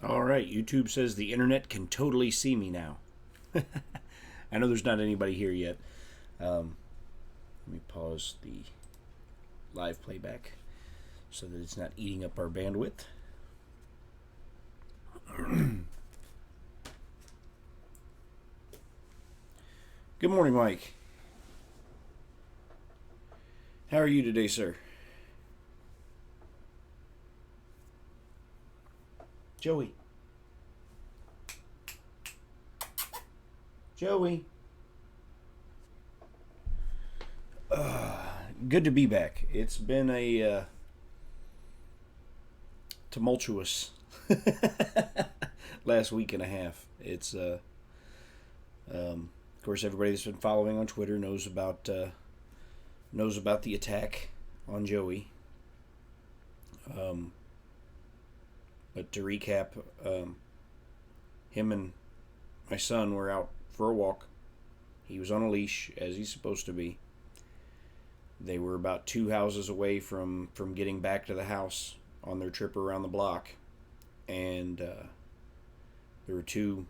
All right, YouTube says the internet can totally see me now. I know there's not anybody here yet. Let me pause the live playback so that it's not eating up our bandwidth. Good morning, Mike. How are you today, sir? Joey. Joey. Good to be back. It's been a tumultuous last week and a half. It's of course, everybody that's been following on Twitter knows about the attack on Joey. But to recap, him and my son were out for a walk. He was on a leash, as he's supposed to be. They were about 2 houses away from getting back to the house on their trip around the block. And there were two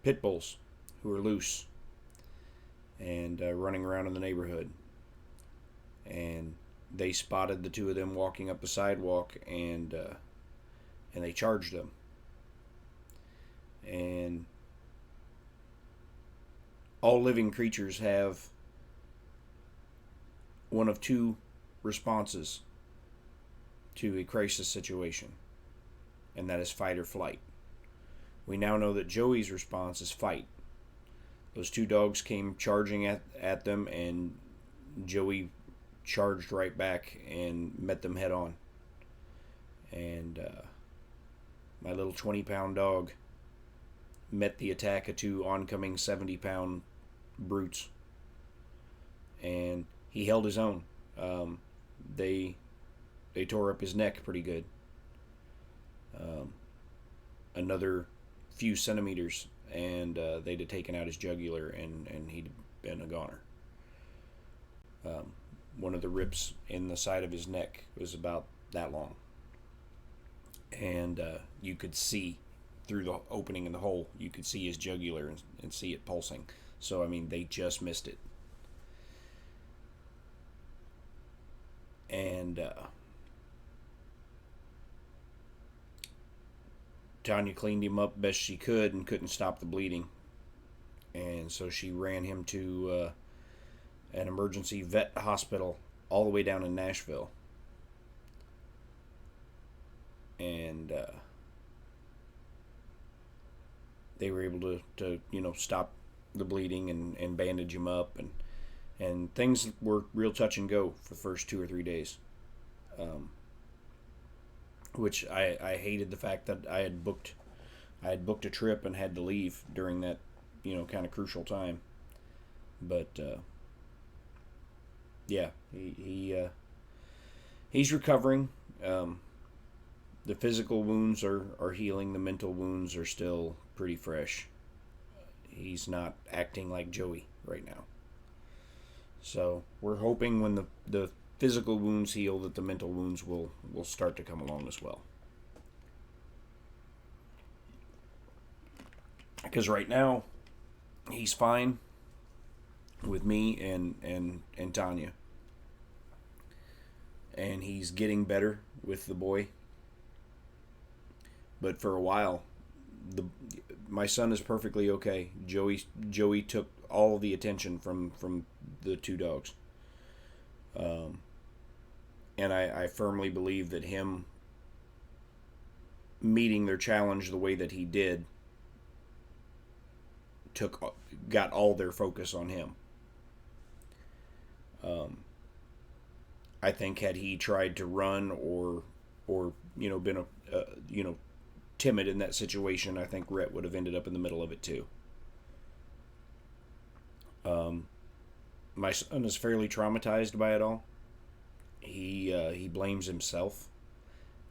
pit bulls who were loose and running around in the neighborhood. And they spotted the two of them walking up the sidewalk, and they charged them. And all living creatures have one of two responses to a crisis situation, and that is fight or flight. We now know that Joey's response is fight. Those two dogs came charging at them, and Joey charged right back and met them head on. And my little 20-pound dog met the attack of two oncoming 70-pound brutes, and he held his own. They tore up his neck pretty good. Another few centimeters, and they'd have taken out his jugular, and he'd been a goner. One of the rips in the side of his neck was about that long, and you could see through the opening in the hole. You could see his jugular and see it pulsing. So I mean, they just missed it. And Tanya cleaned him up best she could and couldn't stop the bleeding, and so she ran him to an emergency vet hospital all the way down in Nashville. And they were able to stop the bleeding and bandage him up, and things were real touch and go for the first 2 or 3 days. Which I hated the fact that I had booked a trip and had to leave during that kind of crucial time. But yeah, he's recovering. The physical wounds are healing. The mental wounds are still pretty fresh. He's not acting like Joey right now. So we're hoping when the physical wounds heal that the mental wounds will start to come along as well. Because right now, he's fine with me and Tanya. And he's getting better with the boy. But for a while, my son is perfectly okay. Joey took all the attention from the two dogs. And I firmly believe that him meeting their challenge the way that he did got all their focus on him. I think had he tried to run or been timid in that situation, I think Rhett would have ended up in the middle of it too. My son is fairly traumatized by it all. He blames himself,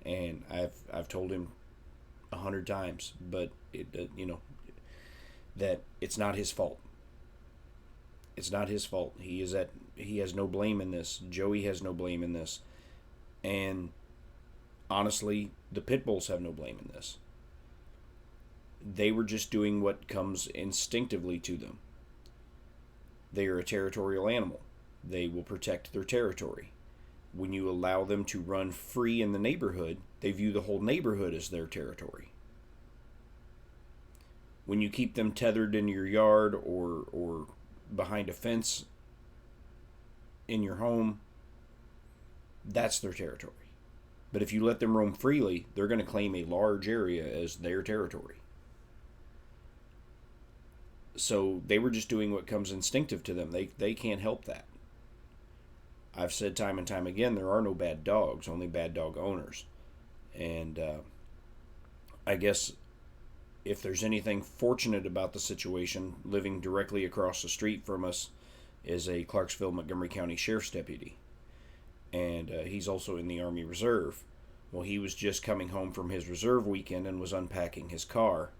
and I've told him 100 times, but that it's not his fault. It's not his fault. He has no blame in this. Joey has no blame in this, and honestly, the pit bulls have no blame in this. They were just doing what comes instinctively to them. They are a territorial animal. They will protect their territory. When you allow them to run free in the neighborhood, they view the whole neighborhood as their territory. When you keep them tethered in your yard or behind a fence in your home, that's their territory. But if you let them roam freely, they're going to claim a large area as their territory. So they were just doing what comes instinctive to them. They can't help that. I've said time and time again, there are no bad dogs, only bad dog owners. And I guess if there's anything fortunate about the situation, living directly across the street from us is a Clarksville, Montgomery County Sheriff's Deputy. And he's also in the Army Reserve. Well, he was just coming home from his reserve weekend and was unpacking his car,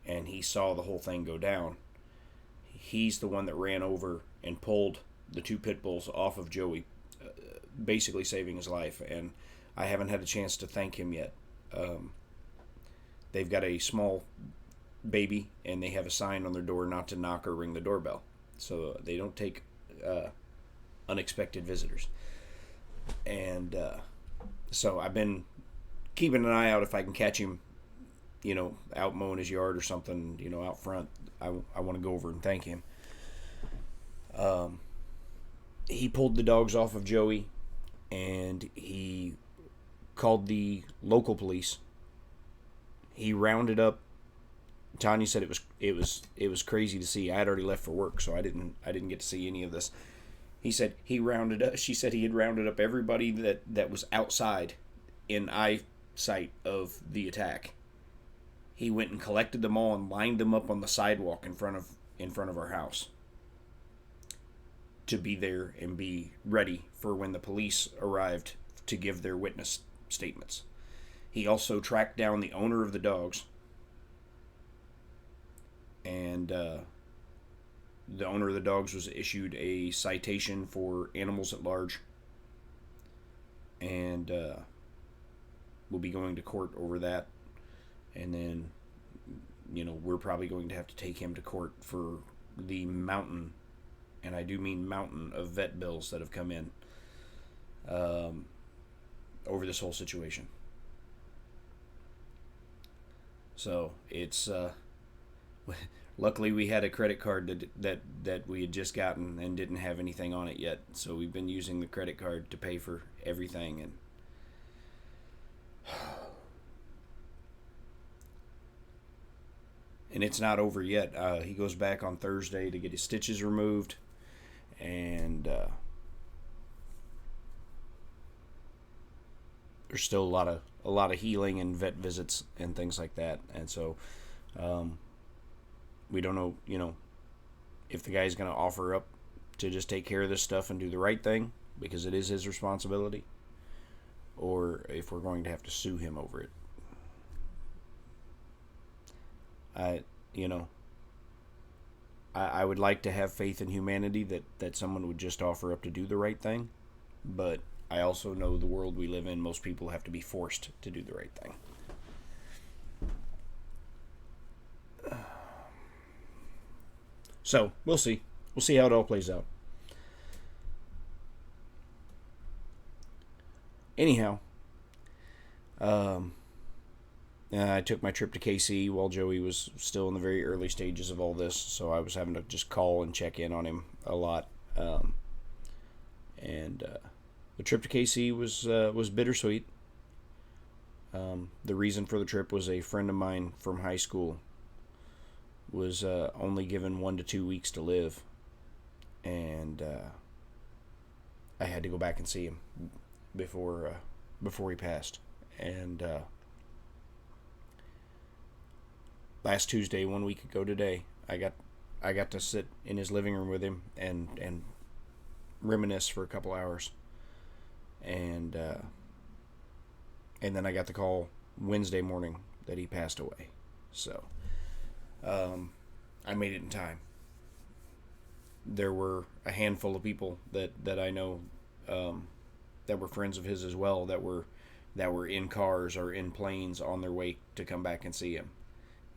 and he saw the whole thing go down. He's the one that ran over and pulled the two pit bulls off of Joey, basically saving his life, and I haven't had a chance to thank him yet. They've got a small baby, and they have a sign on their door not to knock or ring the doorbell, so they don't take unexpected visitors. And so I've been keeping an eye out if I can catch him, out mowing his yard or something, out front. I want to go over and thank him. He pulled the dogs off of Joey, and he called the local police. He rounded up. Tanya said it was crazy to see. I had already left for work, so I didn't get to see any of this. He said he rounded up. She said he had rounded up everybody that was outside in eyesight of the attack. He went and collected them all and lined them up on the sidewalk in front of our house to be there and be ready for when the police arrived to give their witness statements. He also tracked down the owner of the dogs, and the owner of the dogs was issued a citation for animals at large, and we'll be going to court over that. And then, we're probably going to have to take him to court for the mountain, and I do mean mountain, of vet bills that have come in over this whole situation. So it's luckily we had a credit card that we had just gotten and didn't have anything on it yet. So we've been using the credit card to pay for everything, and it's not over yet. He goes back on Thursday to get his stitches removed, and there's still a lot of healing and vet visits and things like that. And so we don't know, if the guy's going to offer up to just take care of this stuff and do the right thing because it is his responsibility, or if we're going to have to sue him over it. I would like to have faith in humanity that someone would just offer up to do the right thing, but I also know the world we live in, most people have to be forced to do the right thing. So, we'll see. We'll see how it all plays out. Anyhow, I took my trip to KC while Joey was still in the very early stages of all this, so I was having to just call and check in on him a lot. The trip to KC was bittersweet. The reason for the trip was a friend of mine from high school was only given 1 to 2 weeks to live, and I had to go back and see him before he passed. And last Tuesday, 1 week ago today, I got to sit in his living room with him and reminisce for a couple hours, and then I got the call Wednesday morning that he passed away. So I made it in time. There were a handful of people that I know that were friends of his as well that were that were in cars or in planes on their way to come back and see him,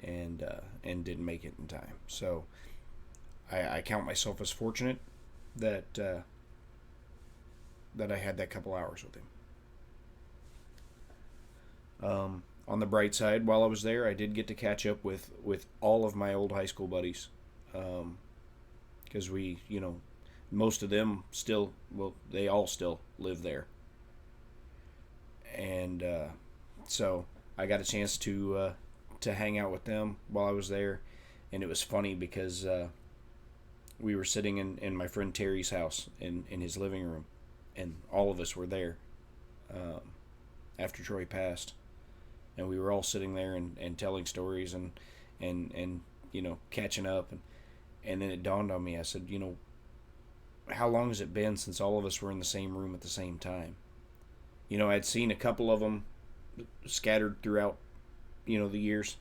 and didn't make it in time. So I count myself as fortunate that that I had that couple hours with him. On the bright side, while I was there, I did get to catch up with all of my old high school buddies, because we, most of them still, well, they all still live there, and so I got a chance to hang out with them while I was there, and it was funny because we were sitting in my friend Terry's house in his living room, and all of us were there after Troy passed. And we were all sitting there and telling stories and catching up, and then it dawned on me. I said, how long has it been since all of us were in the same room at the same time? I'd seen a couple of them scattered throughout the years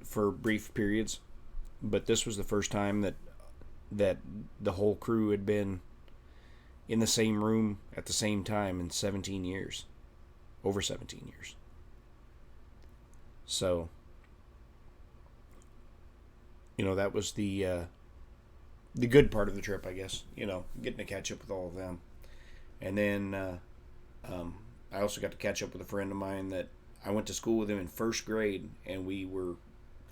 for brief periods, but this was the first time that the whole crew had been in the same room at the same time in 17 years, over 17 years. So, that was the good part of the trip, I guess. Getting to catch up with all of them, and then I also got to catch up with a friend of mine that I went to school with him in first grade, and we were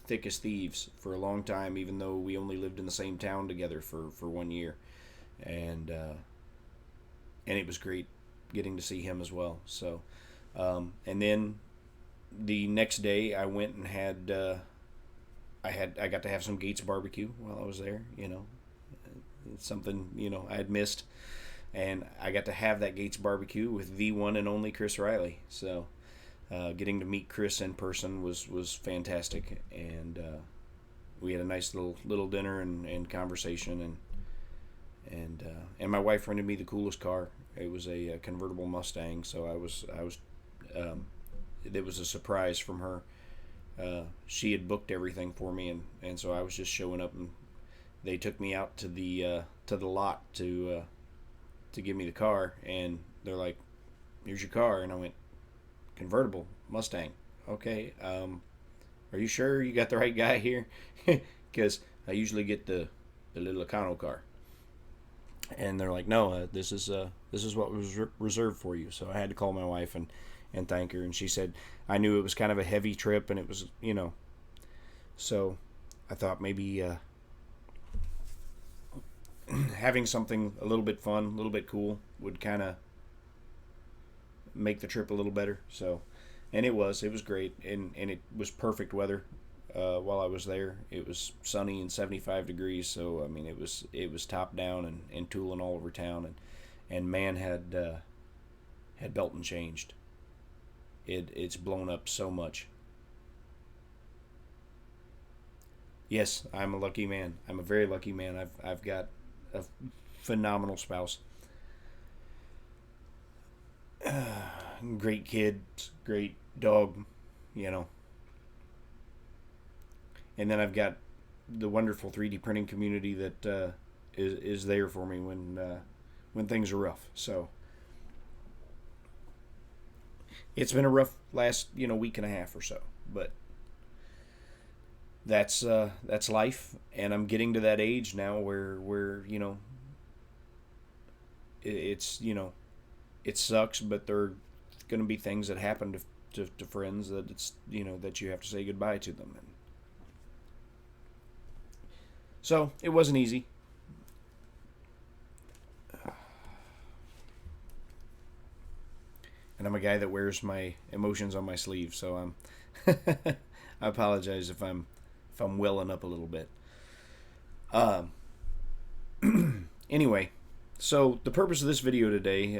thick as thieves for a long time, even though we only lived in the same town together for 1 year, and it was great getting to see him as well. So, and then the next day I went and had I got to have some Gates barbecue while I was there. It's something I had missed, and I got to have that Gates barbecue with the one and only Chris Riley. So getting to meet Chris in person was fantastic, and we had a nice little dinner and conversation, and my wife rented me the coolest car. It was a convertible Mustang, so I was it was a surprise from her. She had booked everything for me, and so I was just showing up, and they took me out to the lot to give me the car, and they're like, "Here's your car," and I went, "Convertible Mustang, okay. Are you sure you got the right guy here?" Because I usually get the little Econo car, and they're like, "No, this is what was reserved for you." So I had to call my wife and thank her, and she said, I knew it was kind of a heavy trip, and it was, so I thought maybe having something a little bit fun, a little bit cool would kind of make the trip a little better. So, and it was great, and it was perfect weather while I was there. It was sunny and 75 degrees, so I mean it was top down and tooling all over town, and man had Belton changed. It's blown up so much. Yes, I'm a lucky man. I'm a very lucky man. I've got a phenomenal spouse. Great kids, great dog, And then I've got the wonderful 3D printing community that is there for me when things are rough. So it's been a rough last week and a half or so, but that's life, and I'm getting to that age now where it's it sucks, but there are going to be things that happen to friends that it's that you have to say goodbye to them, and so it wasn't easy. And I'm a guy that wears my emotions on my sleeve, so I'm I apologize if I'm welling up a little bit. Anyway, so the purpose of this video today,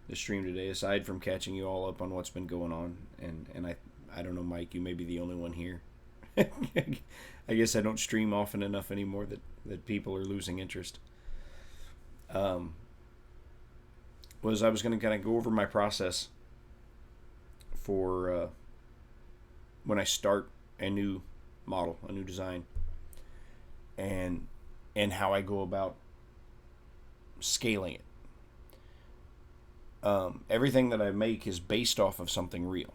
this stream today, aside from catching you all up on what's been going on, and I don't know, Mike, you may be the only one here. I guess I don't stream often enough anymore that people are losing interest. Was I was going to kind of go over my process for when I start a new model, a new design, and how I go about scaling it. Everything that I make is based off of something real.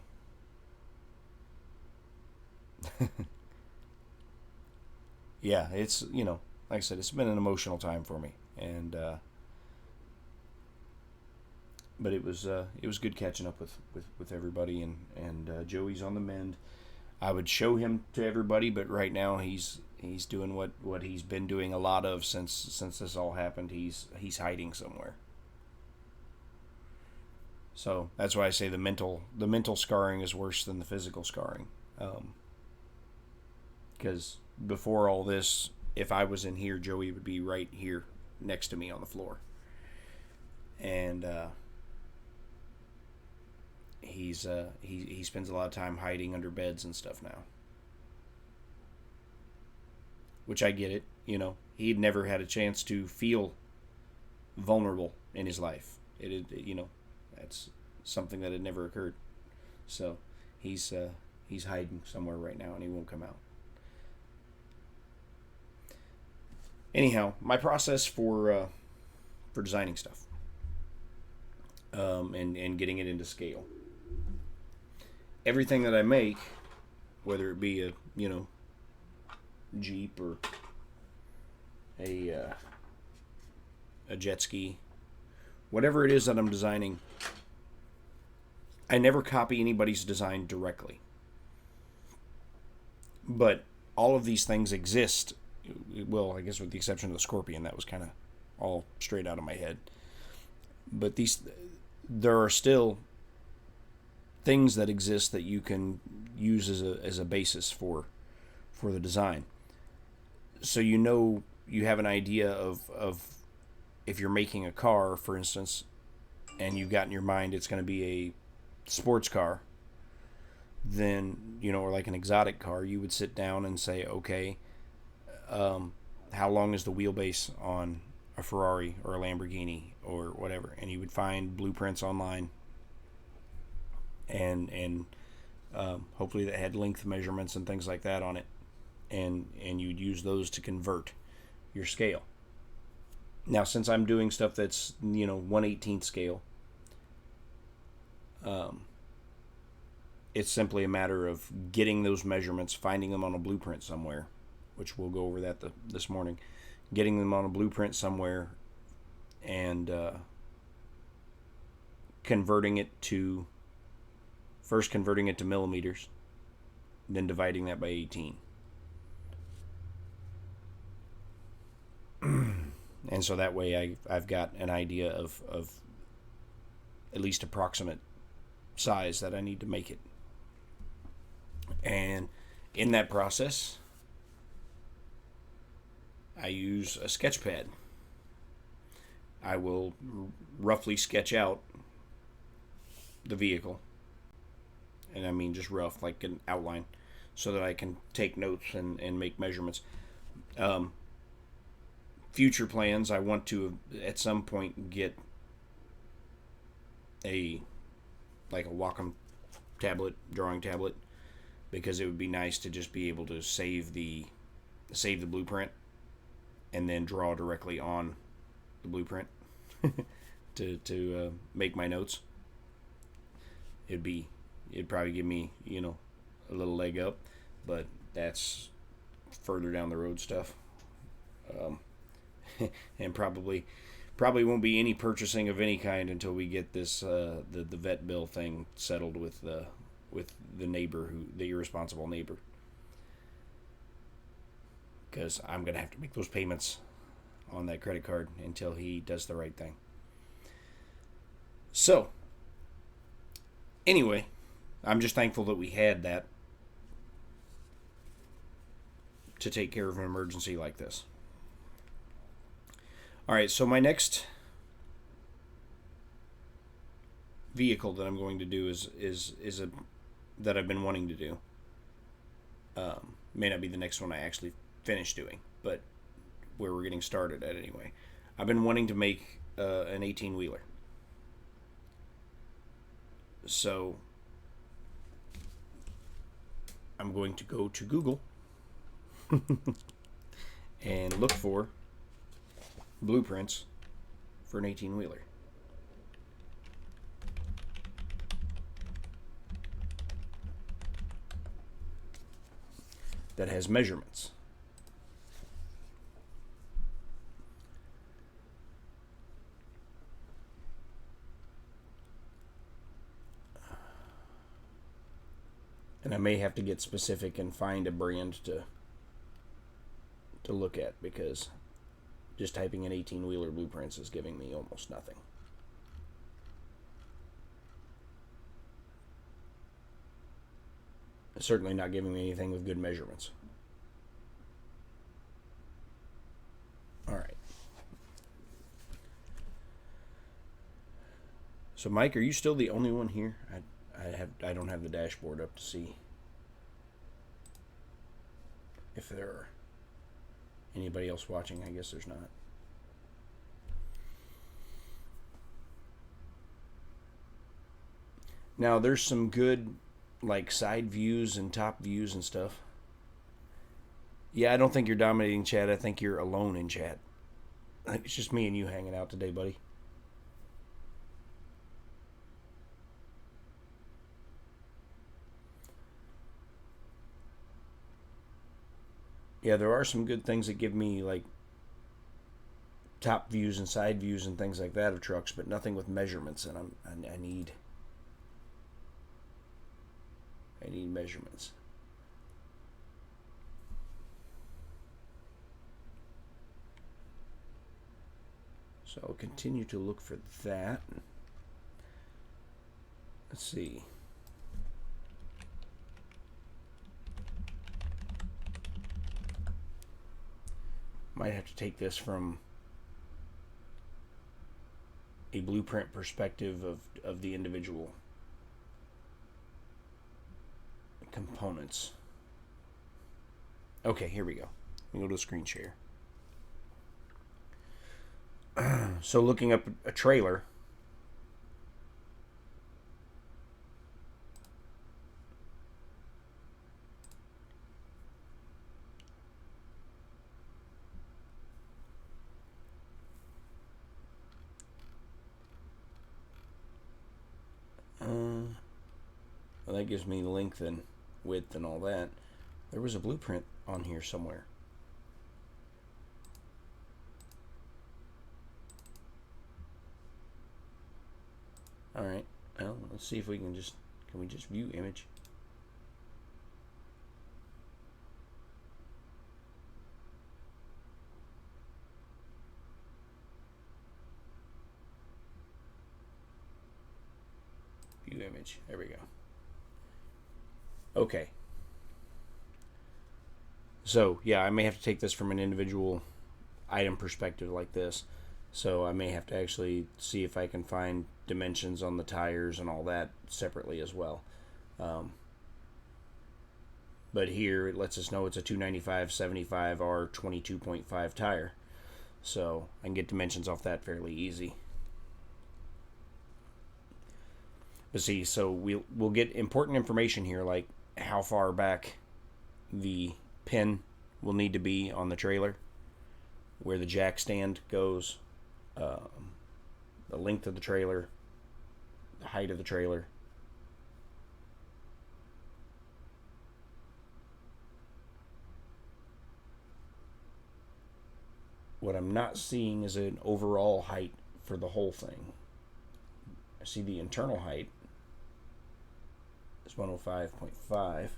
Yeah, it's, like I said, it's been an emotional time for me, and but it was good catching up with everybody, and Joey's on the mend. I would show him to everybody, but right now he's doing what he's been doing a lot of since this all happened. He's hiding somewhere. So that's why I say the mental scarring is worse than the physical scarring. Because before all this, if I was in here, Joey would be right here next to me on the floor, and he spends a lot of time hiding under beds and stuff now, which I get it. He'd never had a chance to feel vulnerable in his life. That's something that had never occurred. So he's hiding somewhere right now, and he won't come out. Anyhow, my process for designing stuff, and getting it into scale. Everything that I make, whether it be a Jeep or a jet ski, whatever it is that I'm designing, I never copy anybody's design directly. But all of these things exist. Well, I guess with the exception of the Scorpion, that was kind of all straight out of my head. But there are still things that exist that you can use as a basis for the design. So you have an idea of if you're making a car, for instance, and you've got in your mind it's going to be a sports car, then, or like an exotic car, you would sit down and say, okay, how long is the wheelbase on a Ferrari or a Lamborghini or whatever? And you would find blueprints online, and hopefully that had length measurements and things like that on it, and you'd use those to convert your scale. Now, since I'm doing stuff that's 1/18 scale, it's simply a matter of getting those measurements, finding them on a blueprint somewhere, which we'll go over that this morning, getting them on a blueprint somewhere, and converting it to millimeters, then dividing that by 18. And so that way I've got an idea of at least approximate size that I need to make it. And in that process, I use a sketch pad. I will roughly sketch out the vehicle, and I mean just rough, like an outline, so that I can take notes and make measurements. Future plans, I want to at some point get a Wacom tablet, drawing tablet, because it would be nice to just be able to save the blueprint and then draw directly on the blueprint to make my notes. It'd probably give me a little leg up, but that's further down the road stuff. And probably won't be any purchasing of any kind until we get this the vet bill thing settled with the neighbor, the irresponsible neighbor, because I'm gonna have to make those payments on that credit card until he does the right thing. So anyway, I'm just thankful that we had that to take care of an emergency like this. All right, so my next vehicle that I'm going to do is that I've been wanting to do. May not be the next one I actually finish doing, but where we're getting started at anyway. I've been wanting to make an 18-wheeler. So I'm going to go to Google and look for blueprints for an 18-wheeler. that has measurements. And I may have to get specific and find a brand to look at, because just typing in 18-wheeler blueprints is giving me almost nothing. It's certainly not giving me anything with good measurements. All right. So Mike, are you still the only one here? I don't have the dashboard up to see if there are anybody else watching. I guess there's not. Now there's some good like side views and top views and stuff. Yeah, I don't think you're dominating chat. I think you're alone in chat. It's just me and you hanging out today, buddy. Yeah, there are some good things that give me like top views and side views and things like that of trucks, but nothing with measurements, and I need measurements. So I'll continue to look for that. Let's see. Might have to take this from a blueprint perspective of the individual components. Okay, here we go. We go to the screen share. So looking up a trailer, well, that gives me length and width and all that. There was a blueprint on here somewhere. All right. Well, let's see if we can we just view image? View image. There we go. Okay. So, yeah, I may have to take this from an individual item perspective like this. So I may have to actually see if I can find dimensions on the tires and all that separately as well. But here it lets us know it's a 295/75R 22.5 tire. So I can get dimensions off that fairly easy. But see, so we'll get important information here, like how far back the pin will need to be on the trailer, where the jack stand goes, the length of the trailer, the height of the trailer. What I'm not seeing is an overall height for the whole thing. I see the internal height is 105.5.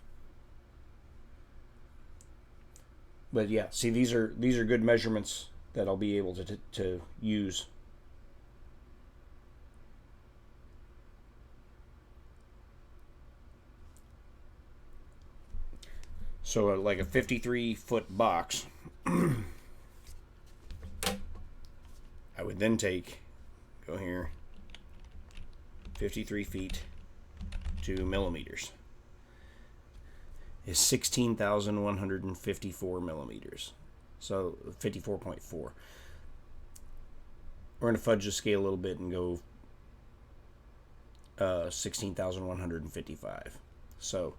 But yeah, see, these are good measurements that I'll be able to use. So like a 53-foot box, I would then go here, 53 feet to millimeters is 16,154 millimeters. So 54.4. We're going to fudge the scale a little bit and go 16,155. So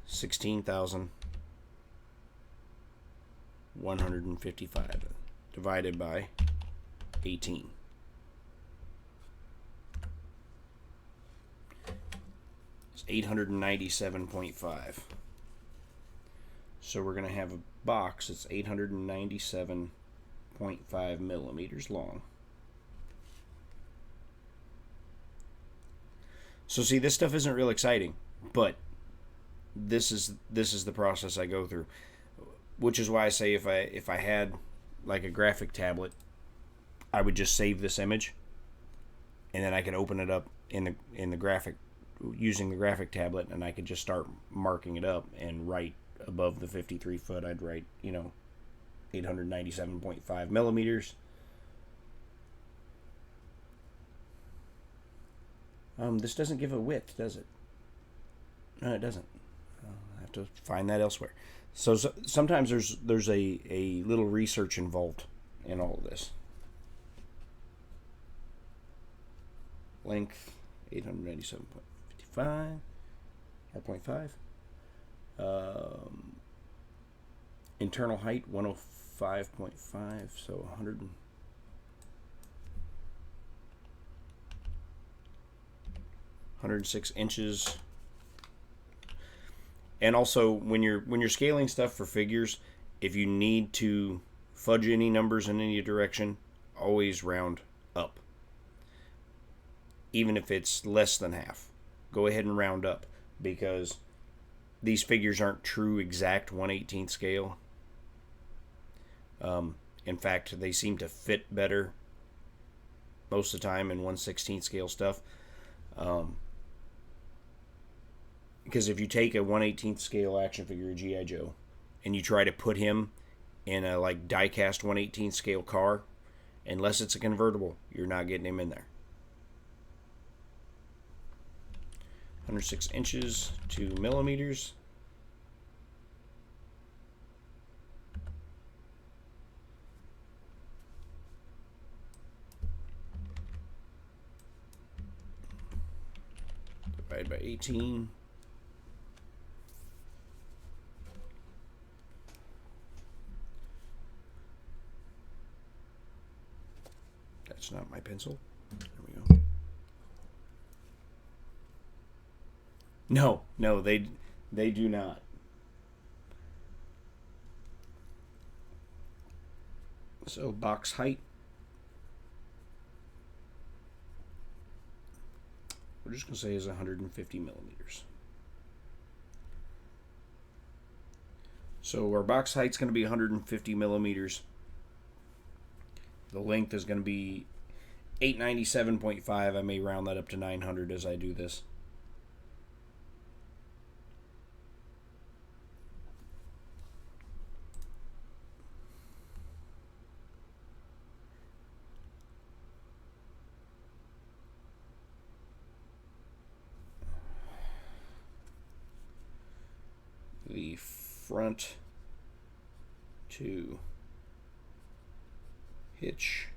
16,155 divided by 18. It's 897.5. So we're going to have a box that's 897.5 millimeters long. So see, this stuff isn't real exciting, but this is the process I go through, which is why I say if I had like a graphic tablet, I would just save this image, and then I could open it up in the graphic using the graphic tablet, and I could just start marking it up and write above the 53 foot. I'd write 897.5 millimeters. This doesn't give a width, does it? No, it doesn't. I have to find that elsewhere. So sometimes there's a little research involved in all of this. Length 897.55 or 0.5. Internal height 105.5, so 106 inches. And also, when you're scaling stuff for figures, if you need to fudge any numbers in any direction, always round up. Even if it's less than half, go ahead and round up, because these figures aren't true exact 1/18 scale. In fact, they seem to fit better most of the time in 1/16 scale stuff. Because if you take a 1/18 scale action figure of G.I. Joe and you try to put him in a like die-cast 1/18 scale car, unless it's a convertible, you're not getting him in there. 106 inches, 2 millimeters. Divided by 18. That's not my pencil. There we go. No, they do not. So box height, we're just going to say is 150 millimeters. So our box height's going to be 150 millimeters. The length is going to be 897.5. I may round that up to 900 as I do this. The front to hitch,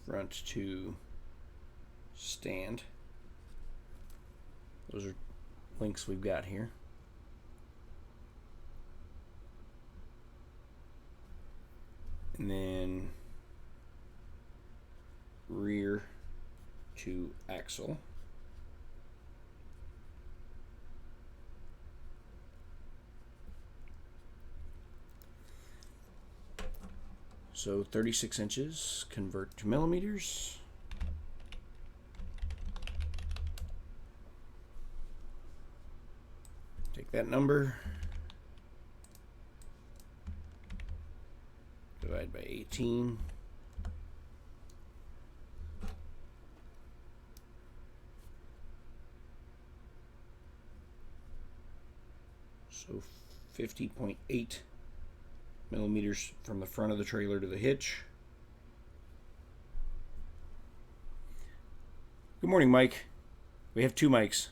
front to stand. Those are links we've got here. And then rear to axle. So 36 inches, convert to millimeters. Take that number, divide by 18. So 50.8 millimeters from the front of the trailer to the hitch. Good morning, Mike. We have two mics.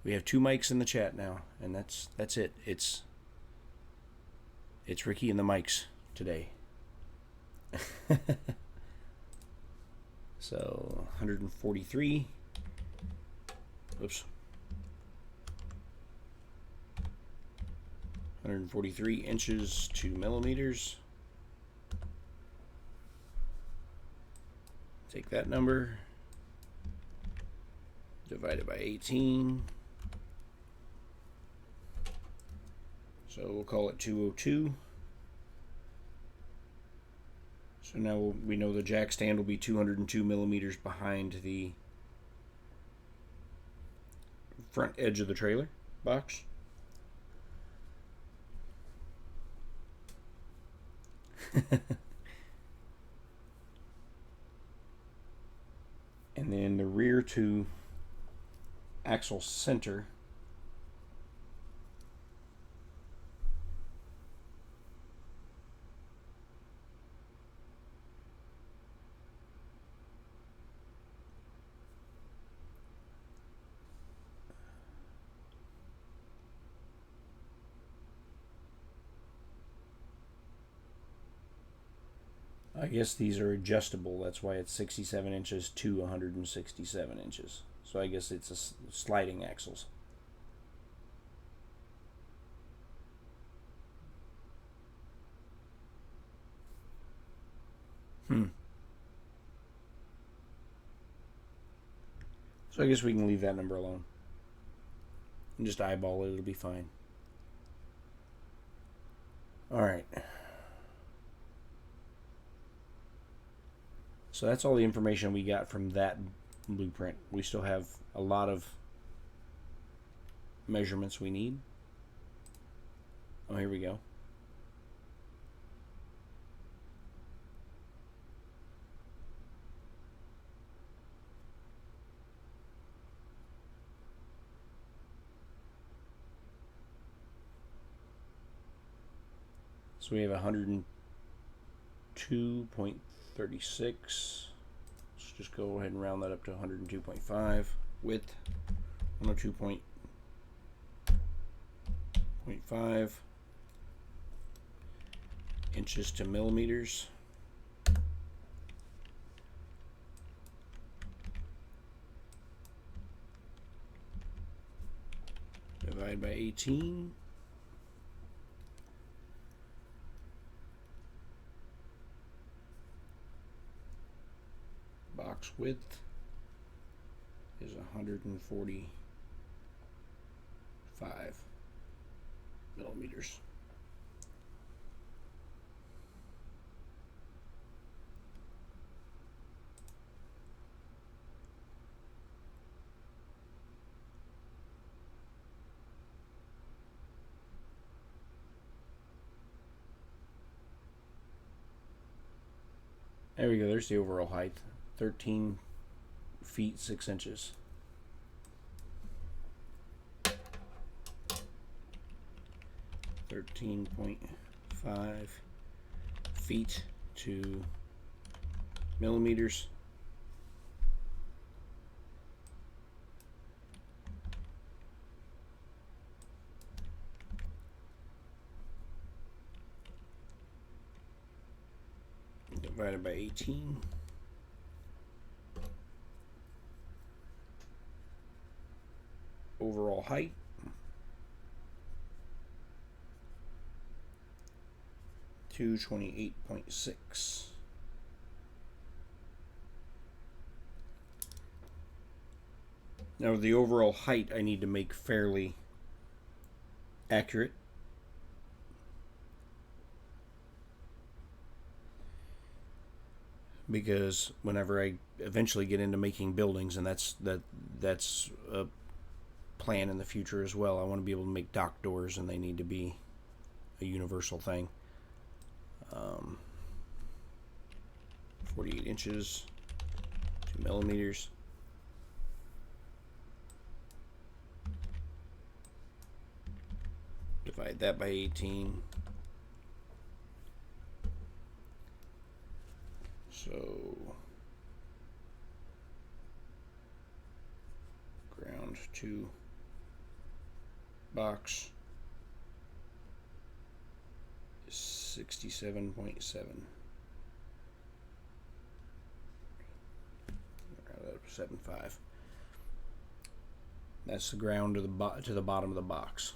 We have two mics in the chat now, and that's it. It's Ricky and the mics today. So 143. Oops. 143 inches to millimeters. Take that number, divided by 18. So we'll call it 202. So now we know the jack stand will be 202 millimeters behind the front edge of the trailer box. And then the rear to axle center I guess these are adjustable. That's why it's 67 inches to 167 inches. So I guess it's a sliding axles. So I guess we can leave that number alone. And just eyeball it, it'll be fine. Alright. So that's all the information we got from that blueprint. We still have a lot of measurements we need. Oh, here we go. So we have 102.36. Let's just go ahead and round that up to 102.5. Width 102.5. Inches to millimeters. Divide by 18. Box width is 145 millimeters. There we go, there's the overall height. 13 feet 6 inches. .5 feet to millimeters. Divided by 18. Overall height 228.6. Now the overall height I need to make fairly accurate. Because whenever I eventually get into making buildings, and that's a plan in the future as well, I want to be able to make dock doors, and they need to be a universal thing. 48 inches to millimeters. Divide that by 18. So ground to box is 67.7. 75. That's the ground to the bottom of the box.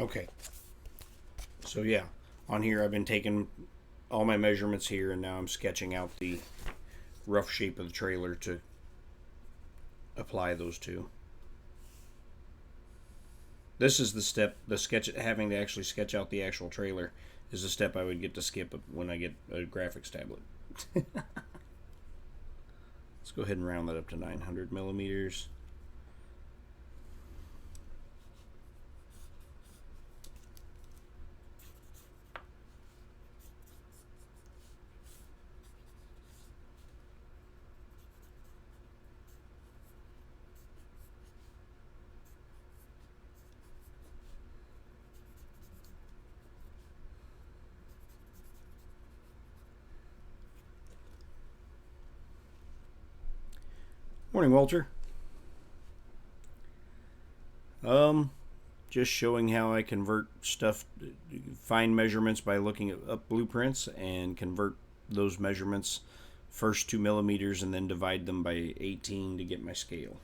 Okay. So yeah, on here I've been taking all my measurements here, and now I'm sketching out the rough shape of the trailer to apply those to. This is the step, the sketch, having to actually sketch out the actual trailer is the step I would get to skip when I get a graphics tablet. Let's go ahead and round that up to 900 millimeters. Morning, Walter. Just showing how I convert stuff, find measurements by looking up blueprints and convert those measurements first to millimeters and then divide them by 18 to get my scale.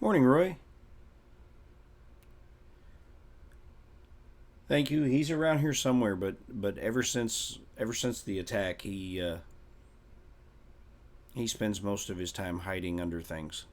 Morning, Roy. Thank you. He's around here somewhere, but ever since the attack, he spends most of his time hiding under things.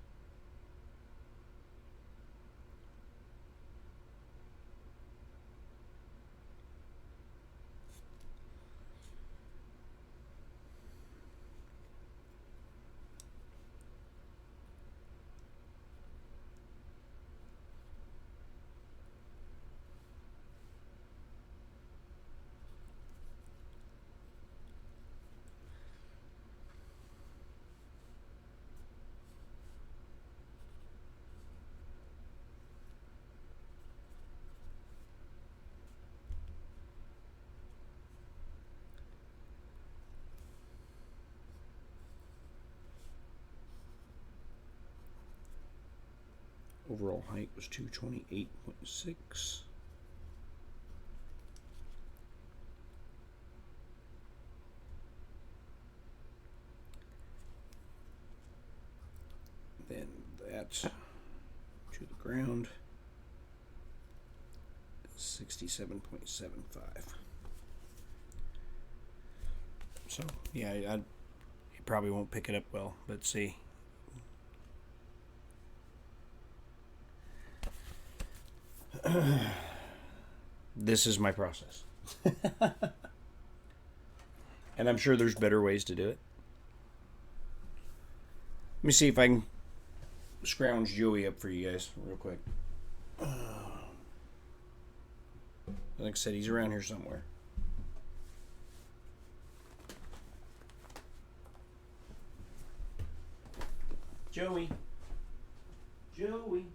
Overall height was 228.6. Then that to the ground, 67.75. So yeah, you probably won't pick it up well, but see. This is my process. And I'm sure there's better ways to do it. Let me see if I can scrounge Joey up for you guys real quick. Like I said, he's around here somewhere. Joey. Joey.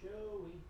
Joey.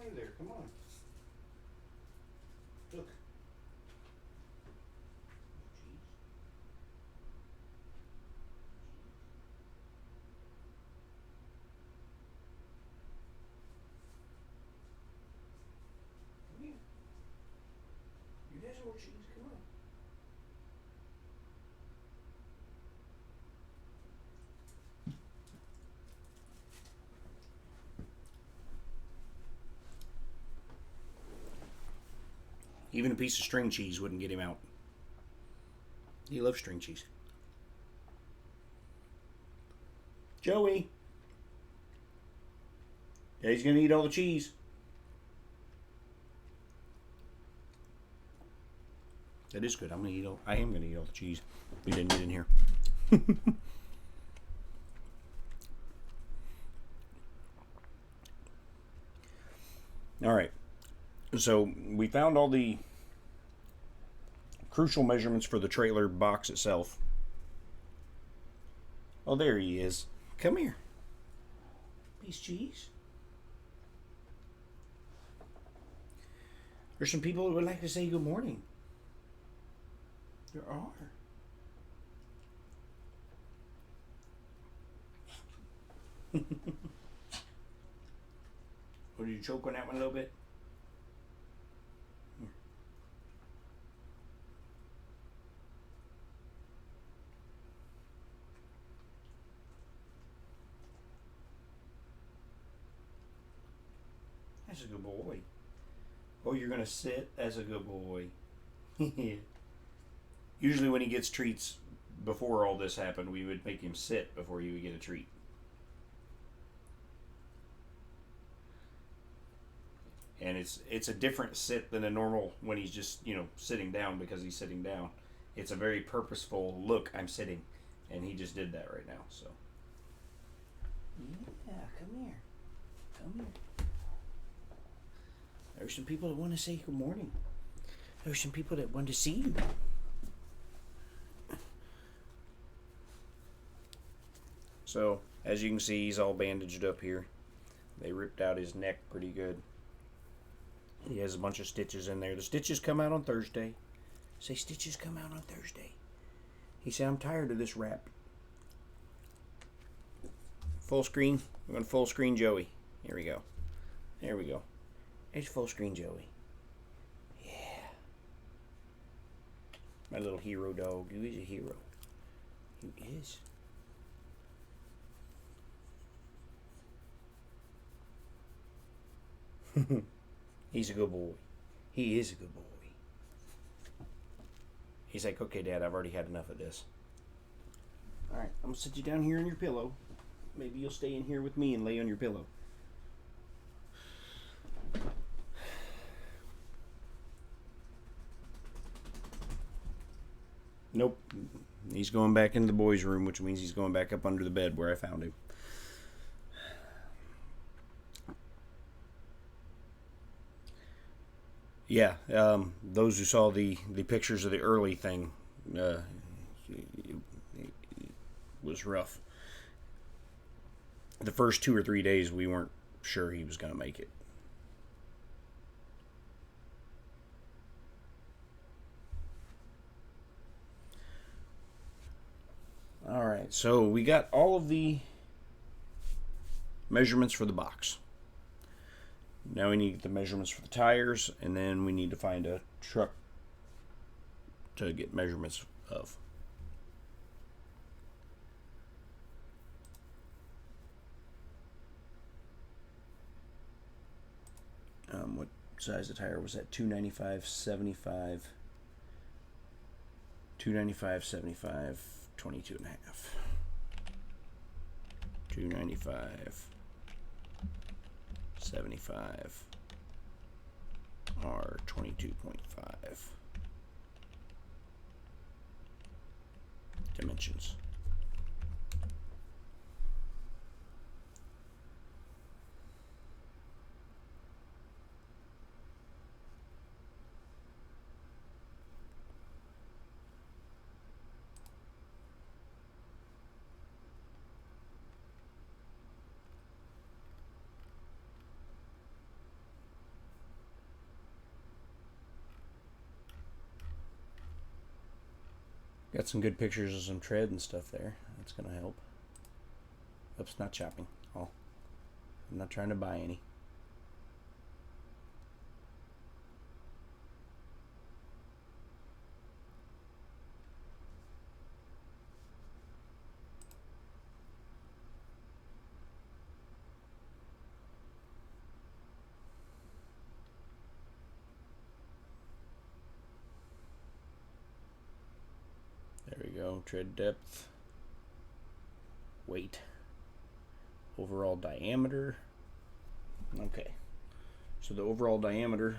you there? Come on. Look. Come here. You guys want cheese? Come on. Even a piece of string cheese wouldn't get him out. He loves string cheese. Joey. Yeah, he's going to eat all the cheese. That is good. I am going to eat all the cheese. We didn't get in here. All right. So we found all the crucial measurements for the trailer box itself. Oh, there he is. Come here. Piece of cheese. There's some people that would like to say good morning. There are. Or did you choke on that one a little bit? That's a good boy. Oh, you're going to sit? That's a good boy. Usually when he gets treats, before all this happened, we would make him sit before he would get a treat. And it's a different sit than a normal when he's just, sitting down because he's sitting down. It's a very purposeful, look, I'm sitting. And he just did that right now, so. Yeah, come here. Come here. There's some people that want to say good morning. There's some people that want to see you. So, as you can see, he's all bandaged up here. They ripped out his neck pretty good. He has a bunch of stitches in there. The stitches come out on Thursday. Say, stitches come out on Thursday. He said, I'm tired of this wrap. Full screen. We're going to full screen Joey. Here we go. There we go. There's full screen Joey. Yeah. My little hero dog. Who is a hero? Who is? He's a good boy. He is a good boy. He's like, okay, Dad, I've already had enough of this. All right, I'm going to sit you down here on your pillow. Maybe you'll stay in here with me and lay on your pillow. Nope. He's going back into the boys' room, which means he's going back up under the bed where I found him. Yeah, those who saw the pictures of the early thing, it was rough. The first 2 or 3 days, we weren't sure he was going to make it. All right, so we got all of the measurements for the box. Now we need the measurements for the tires, and then we need to find a truck to get measurements of. What size the tire was that? 295, 75, 295, 75, 22 and a half. 295, 75, R 22.5. Dimensions. Got some good pictures of some tread and stuff there. That's going to help. Oops, not chopping. Oh, I'm not trying to buy any. There we go. Tread depth, weight, overall diameter. Okay, so the overall diameter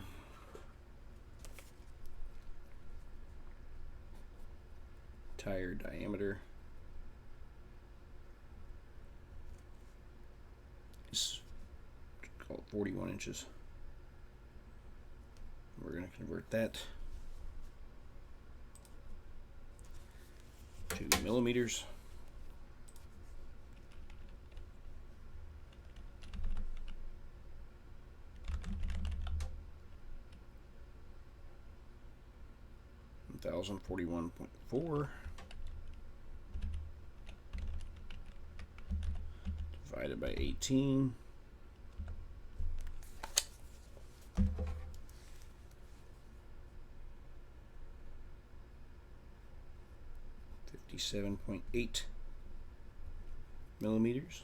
tire diameter is, call it 41 inches. We're going to convert that to millimeters. $1,041.4 divided by 18. $57.8 millimeters.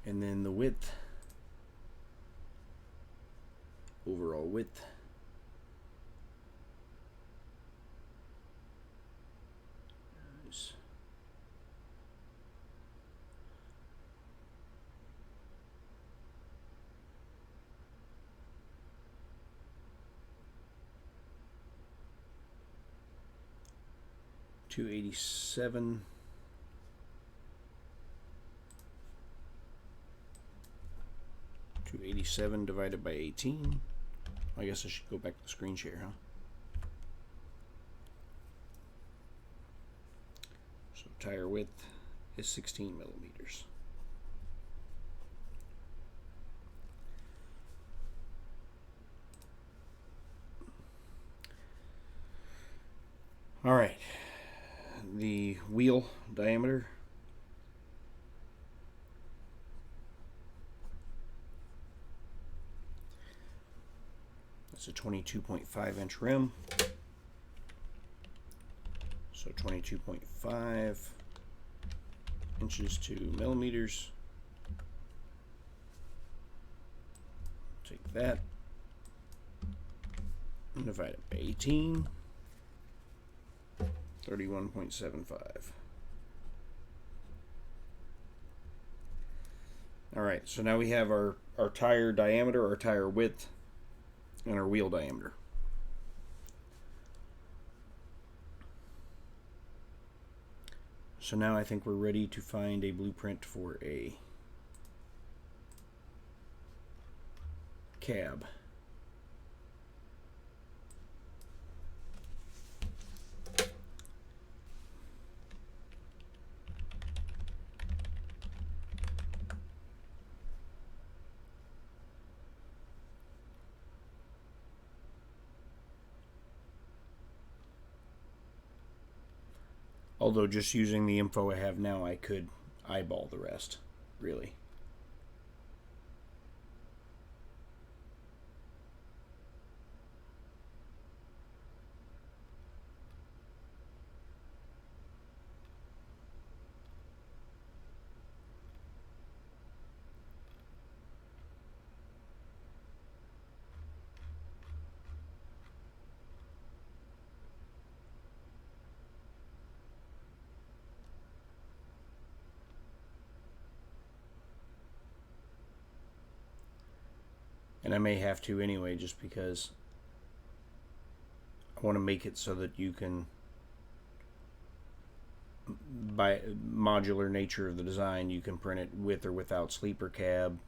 And then the width, overall width, is 287. Divided by 18. I guess I should go back to the screen share, huh? So tire width is 16 millimeters. All right, the wheel diameter. It's a 22.5 inch rim. So 22.5 inches to millimeters. Take that and divide it by 18. 31.75. All right, so now we have our tire diameter, our tire width, and our wheel diameter. So now I think we're ready to find a blueprint for a cab. Although just using the info I have now, I could eyeball the rest, really. And I may have to anyway, just because I want to make it so that you can, by modular nature of the design, you can print it with or without sleeper cab.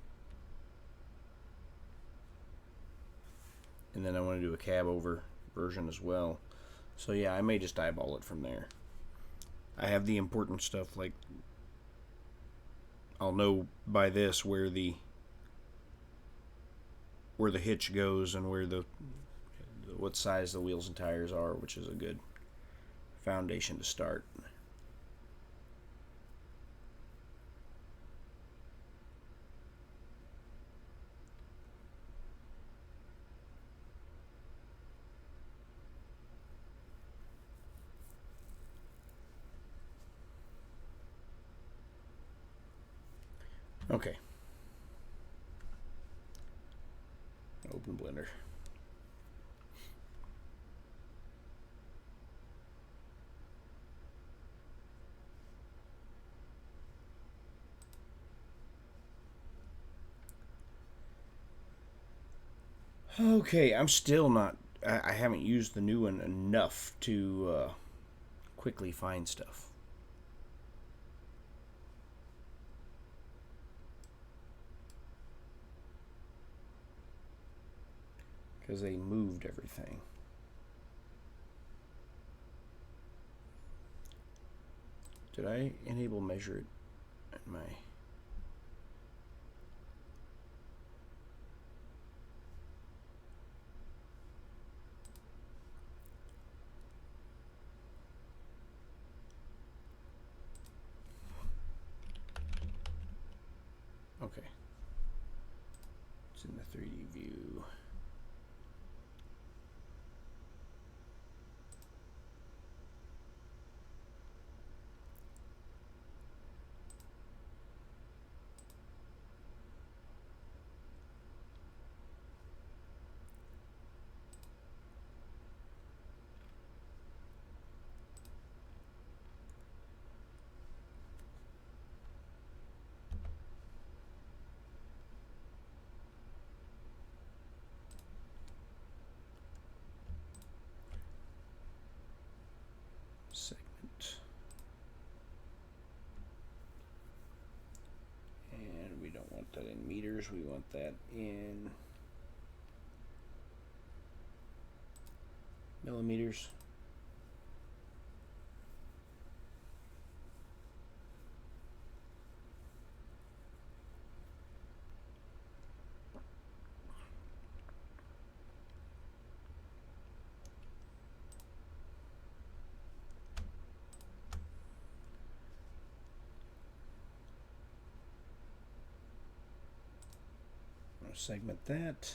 And then I want to do a cab over version as well. So yeah, I may just eyeball it from there. I have the important stuff, like I'll know by this where the hitch goes and where the what size the wheels and tires are, which is a good foundation to start. Okay. Open Blender. Okay, I'm still not, I haven't used the new one enough to quickly find stuff. Because they moved everything. Did I enable measure it at my... Okay. It's in the 3D view. Segment. And we don't want that in meters, we want that in millimeters. Segment that.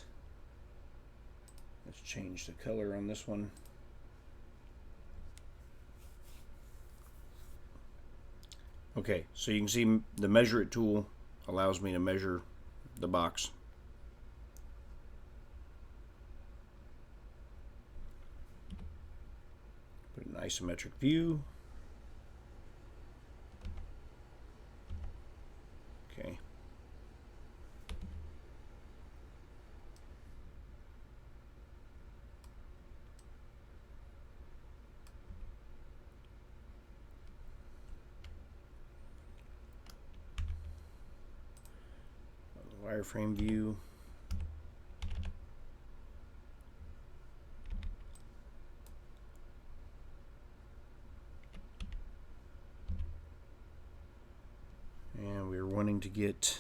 Let's change the color on this one. Okay, so you can see the measure it tool allows me to measure the box. Put an isometric view. Okay. Wireframe view. And we're wanting to get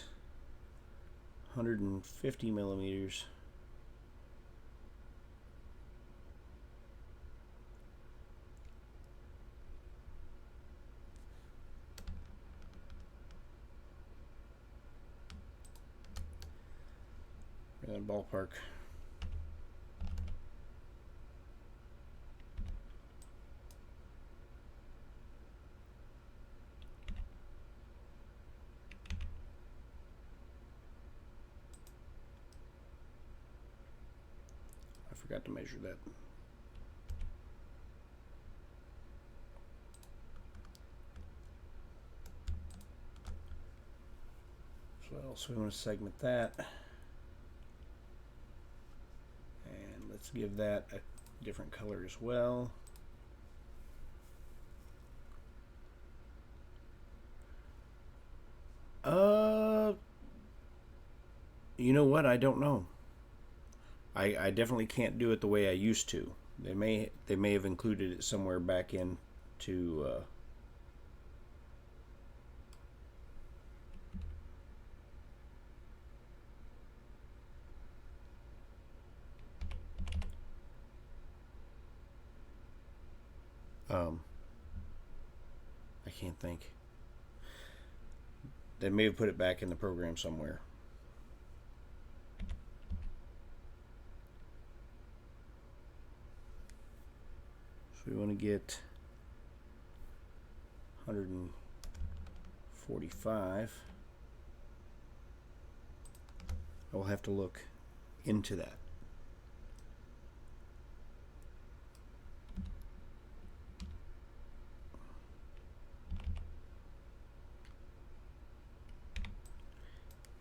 150 millimeters. Ballpark. I forgot to measure that. So we want to segment that. Let's give that a different color as well. You know what? I don't know. I definitely can't do it the way I used to. They may have included it somewhere back in to I can't think. They may have put it back in the program somewhere. So we want to get 145. I'll have to look into that.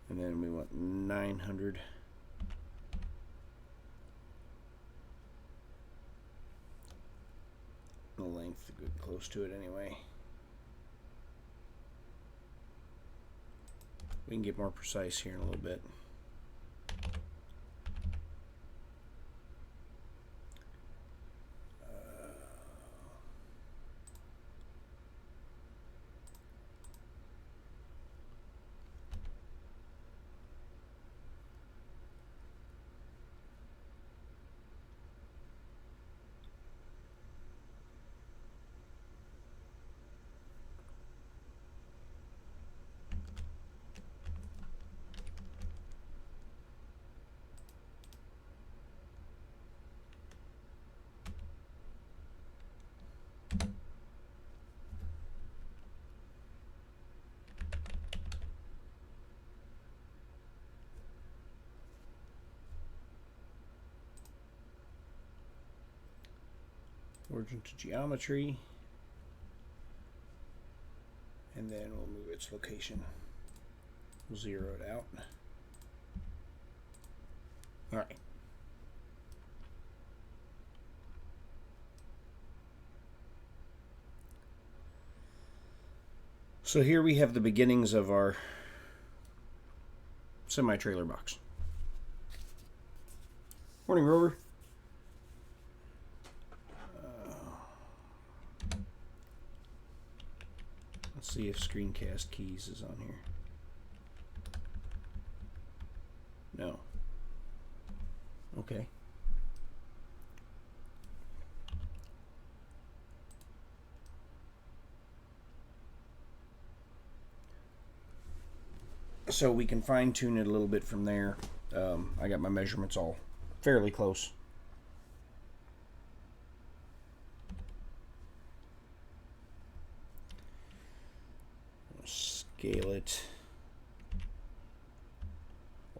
And then we want 900. The length, good close to it anyway. We can get more precise here in a little bit. Origin to geometry, and then we'll move its location. We'll zero it out. All right. So here we have the beginnings of our semi-trailer box. Morning, Rover. Let's see if screencast keys is on here. No. Okay. So we can fine tune it a little bit from there. I got my measurements all fairly close. Scale it.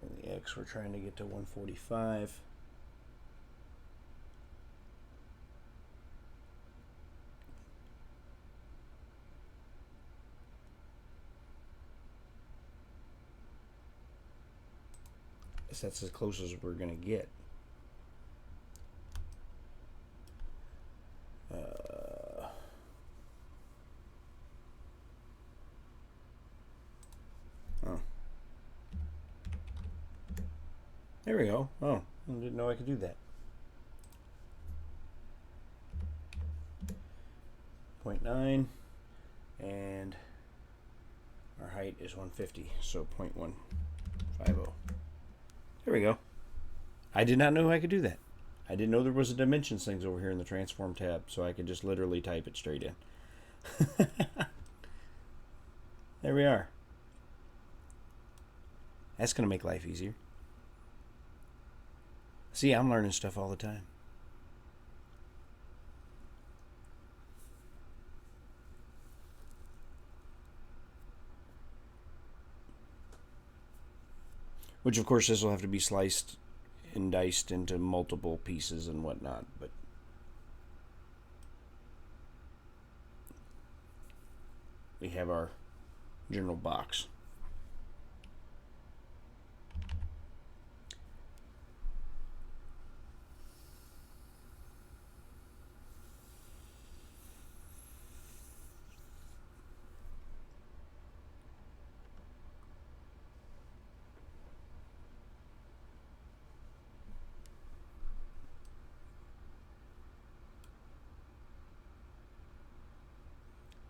On the X, we're trying to get to 145. That's as close as we're going to get. There we go. Oh, I didn't know I could do that. 0.9, and our height is 150, so 0.150. There we go. I did not know I could do that. I didn't know there was a dimensions things over here in the transform tab, so I could just literally type it straight in. There we are. That's going to make life easier. See, I'm learning stuff all the time. Which, of course, this will have to be sliced and diced into multiple pieces and whatnot, but we have our general box.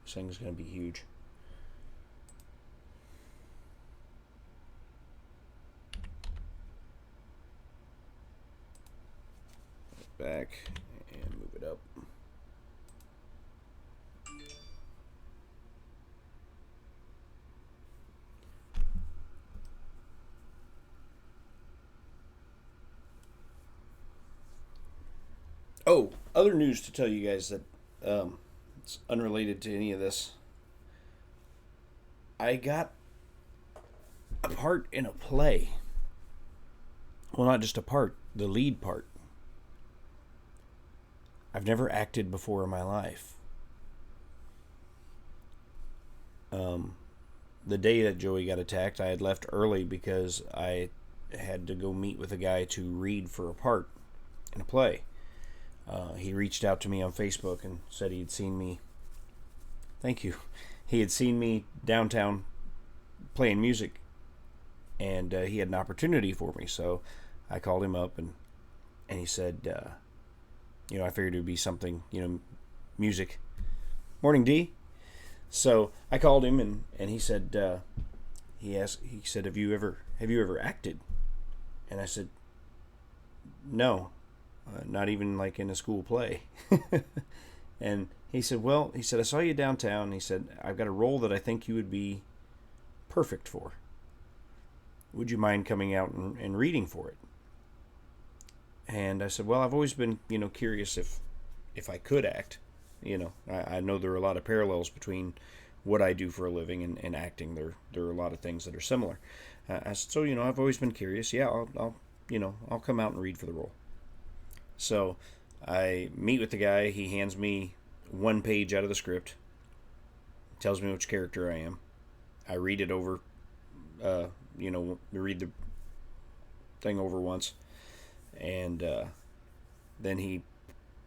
This thing's going to be huge. Back and move it up. Oh, other news to tell you guys that it's unrelated to any of this. I got a part in a play. Well, not just a part, the lead part. I've never acted before in my life. The day that Joey got attacked, I had left early because I had to go meet with a guy to read for a part in a play. He reached out to me on Facebook and said he had seen me. Thank you. He had seen me downtown playing music, and he had an opportunity for me. So I called him up, and he said, I figured it would be something, music. Morning, D. So I called him, and he said, he said, have you ever acted? And I said, no, not even like in a school play. And he said, I saw you downtown. And he said, I've got a role that I think you would be perfect for. Would you mind coming out and reading for it? And I said, well, I've always been, curious if I could act. I know there are a lot of parallels between what I do for a living and acting. There are a lot of things that are similar. I said, so, I've always been curious. Yeah, I'll come out and read for the role. So I meet with the guy. He hands me one page out of the script, tells me which character I am. I read it over, read the thing over once. And then he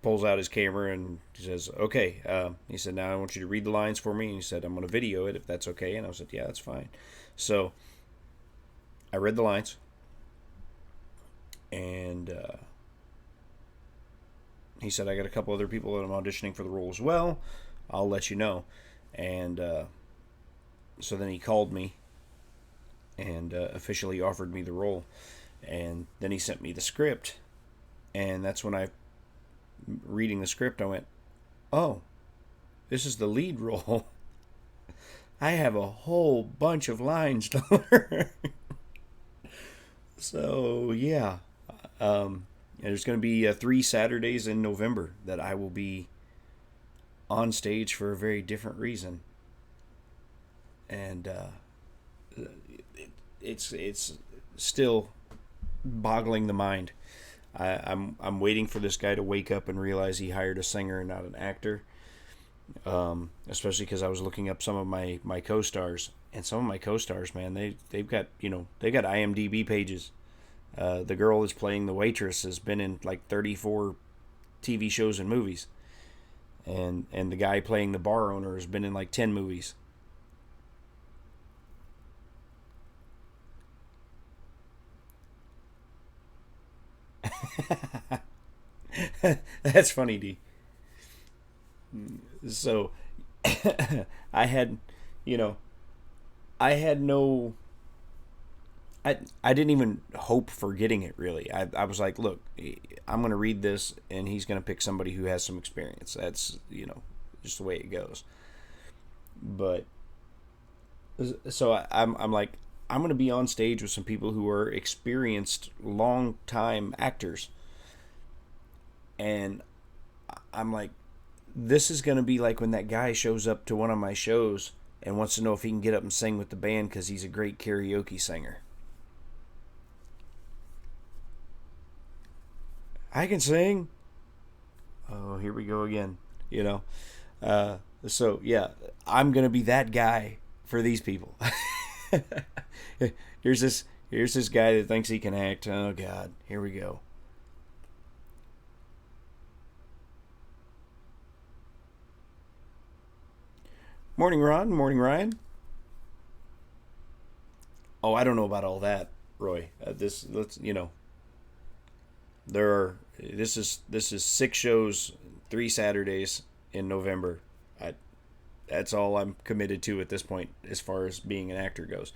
pulls out his camera and he says, okay. He said, now I want you to read the lines for me. And he said, I'm going to video it if that's okay. And I said, yeah, that's fine. So I read the lines. And he said, I got a couple other people that I'm auditioning for the role as well. I'll let you know. And so then he called me and officially offered me the role. And then he sent me the script. And that's when reading the script, I went, oh, this is the lead role. I have a whole bunch of lines to learn. So, yeah. There's going to be 3 Saturdays in November that I will be on stage for a very different reason. And it's still boggling the mind. I'm waiting for this guy to wake up and realize he hired a singer and not an actor. Especially because I was looking up some of my co-stars, and some of my co-stars, man, they've got IMDb pages. The girl that's playing the waitress has been in like 34 TV shows and movies, and the guy playing the bar owner has been in like 10 movies. That's funny, D. So I had, I had no, I didn't even hope for getting it, really. I was like, look, I'm going to read this and he's going to pick somebody who has some experience. That's, just the way it goes. But so I'm like, I'm going to be on stage with some people who are experienced, long-time actors. And I'm like, this is going to be like when that guy shows up to one of my shows and wants to know if he can get up and sing with the band because he's a great karaoke singer. I can sing. Oh, here we go again. So yeah, I'm going to be that guy for these people. Here's this guy that thinks he can act. Oh God, here we go. Morning, Ron. Morning, Ryan. Oh, I don't know about all that, Roy. This is 6 shows, 3 Saturdays in November. That's all I'm committed to at this point as far as being an actor goes.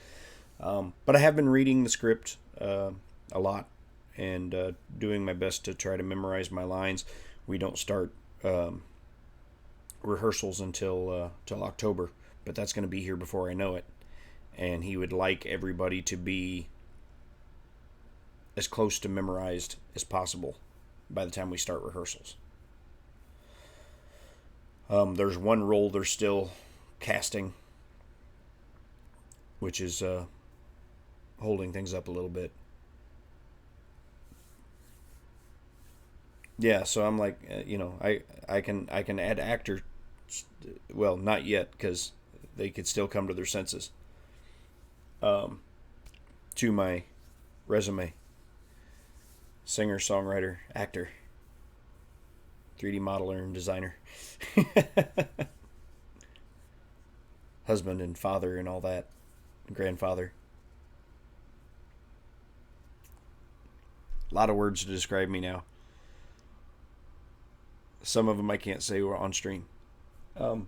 But I have been reading the script a lot and doing my best to try to memorize my lines. We don't start rehearsals until October, but that's going to be here before I know it. And he would like everybody to be as close to memorized as possible by the time we start rehearsals. There's one roll they're still casting, which is holding things up a little bit. Yeah, so I'm like, I can add actor. Well, not yet, because they could still come to their senses. To my resume: singer, songwriter, actor, 3D modeler and designer, husband and father and all that, grandfather. A lot of words to describe me now. Some of them I can't say on stream. All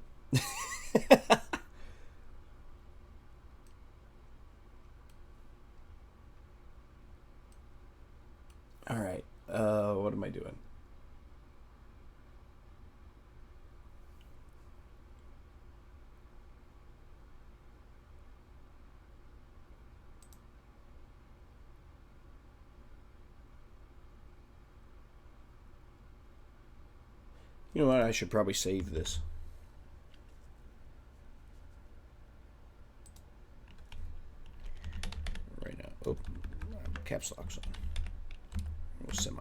right. What am I doing? You know what? I should probably save this. Right now. Oh, caps lock's on. Semi.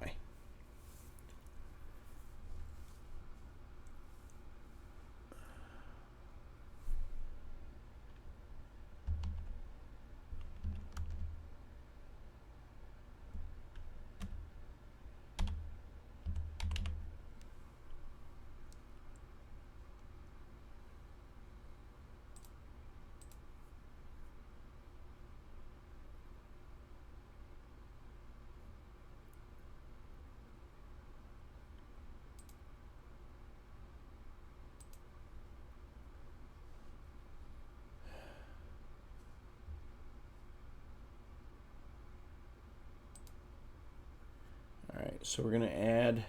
Alright, so we're going to add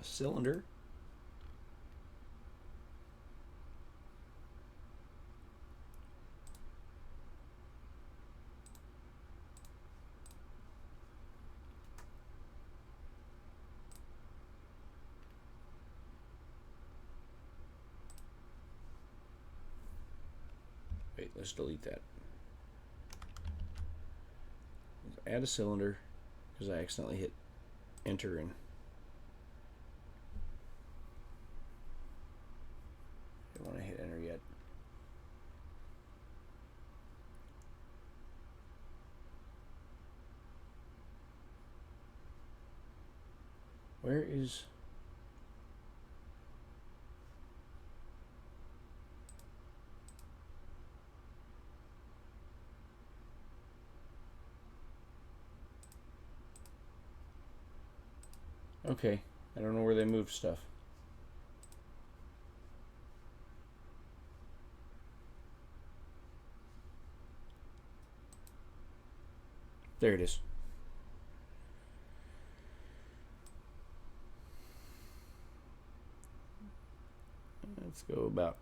a cylinder. Wait, let's delete that. Let's add a cylinder, because I accidentally hit enter and I don't want to hit enter yet. Where is... Okay, I don't know where they moved stuff. There it is. Let's go about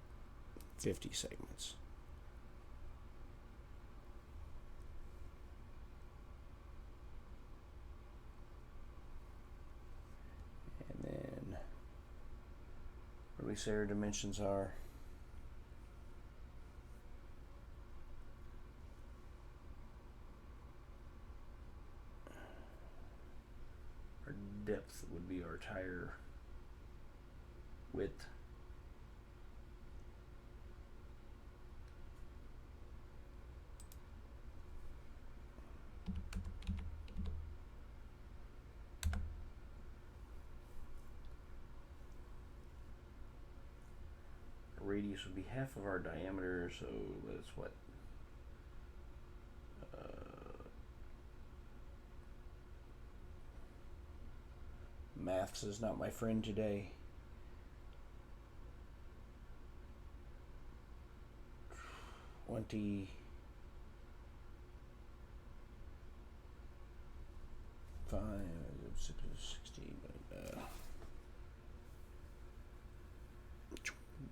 50 segments. And then, what do we say our dimensions are? Our depth would be our tire width. Radius would be half of our diameter, so that's what? Maths is not my friend today. $25 60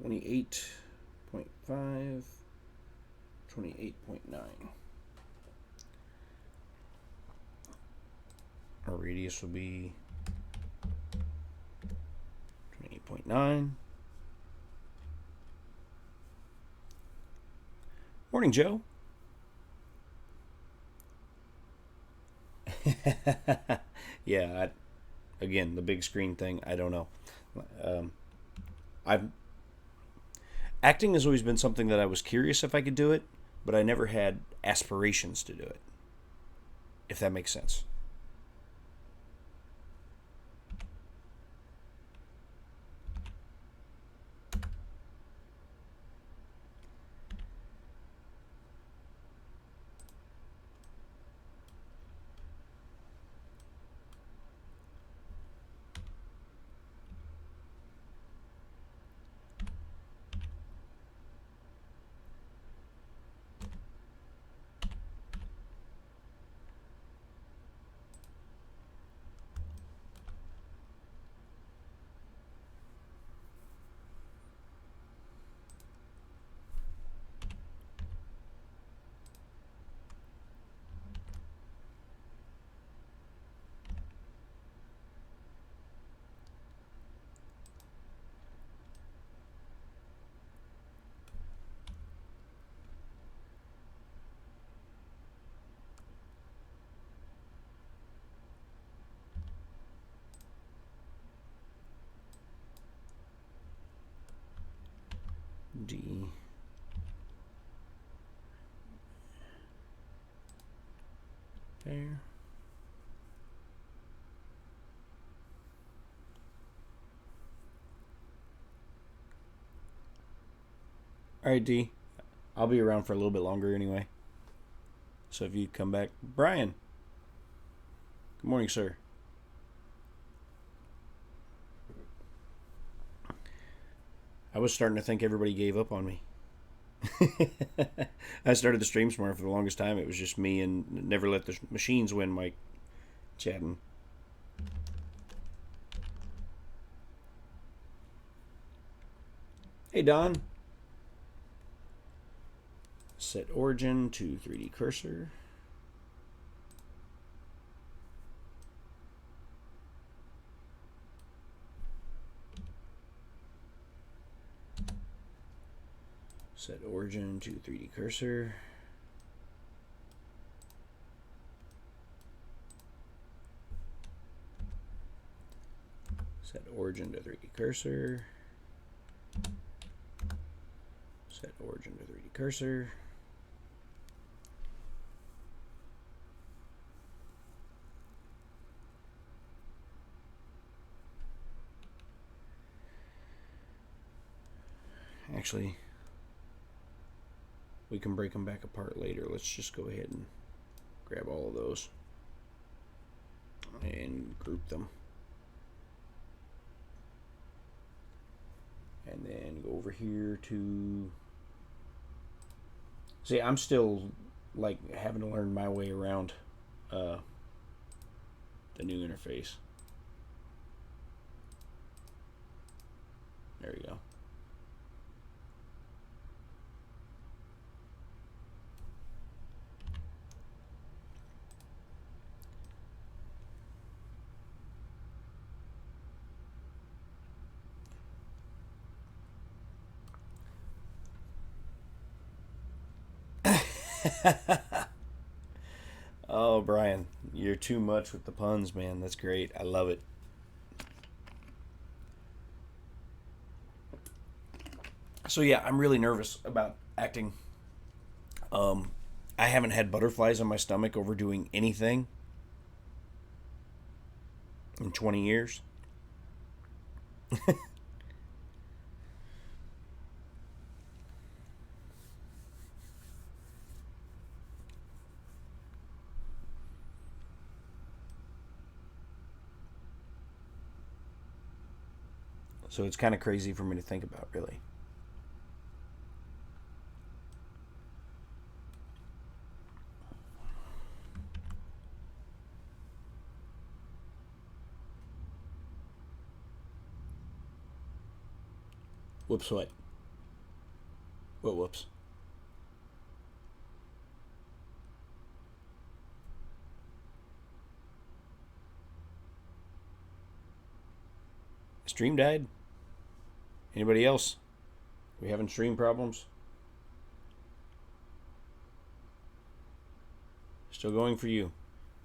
28.5 28.9. radius will be 28.9. Morning, Joe. Yeah, again, the big screen thing, I don't know. I've acting has always been something that I was curious if I could do it, but I never had aspirations to do it, if that makes sense. D. There. All right, D. I'll be around for a little bit longer anyway. So if you come back, Brian. Good morning, sir. I was starting to think everybody gave up on me. I started the stream smart for the longest time. It was just me and never let the machines win, Mike, chatting. Hey, Don. Set origin to 3D cursor. Set origin to 3D cursor. Set origin to 3D cursor. Set origin to 3D cursor. Actually, we can break them back apart later. Let's just go ahead and grab all of those and group them. And then go over here to... See, I'm still like having to learn my way around the new interface. There we go. Oh, Brian, you're too much with the puns, man. That's great. I love it. So yeah, I'm really nervous about acting. I haven't had butterflies on my stomach over doing anything in 20 years. So it's kind of crazy for me to think about, really. Whoops, what? What whoops? Stream died? Anybody else? We having stream problems? Still going for you.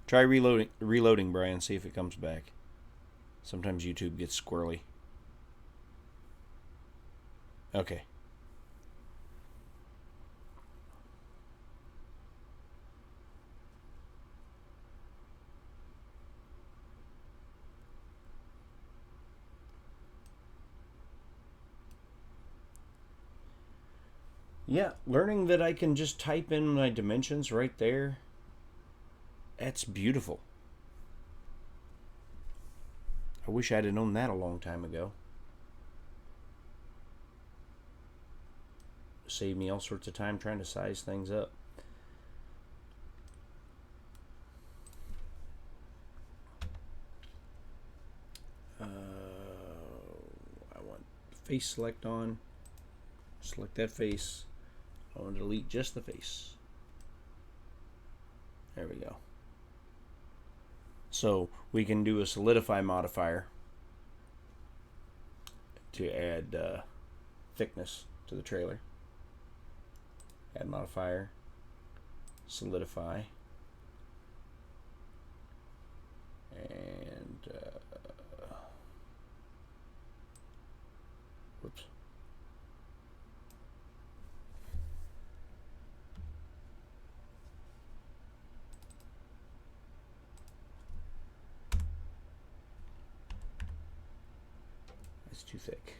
Try reloading, Brian. See if it comes back. Sometimes YouTube gets squirrely. Okay. Yeah, learning that I can just type in my dimensions right there, that's beautiful. I wish I'd have known that a long time ago. Saved me all sorts of time trying to size things up. I want face select on. Select that face. I want to delete just the face. There we go. So we can do a Solidify modifier to add thickness to the trailer. Add modifier, Solidify, and whoops. It's too thick.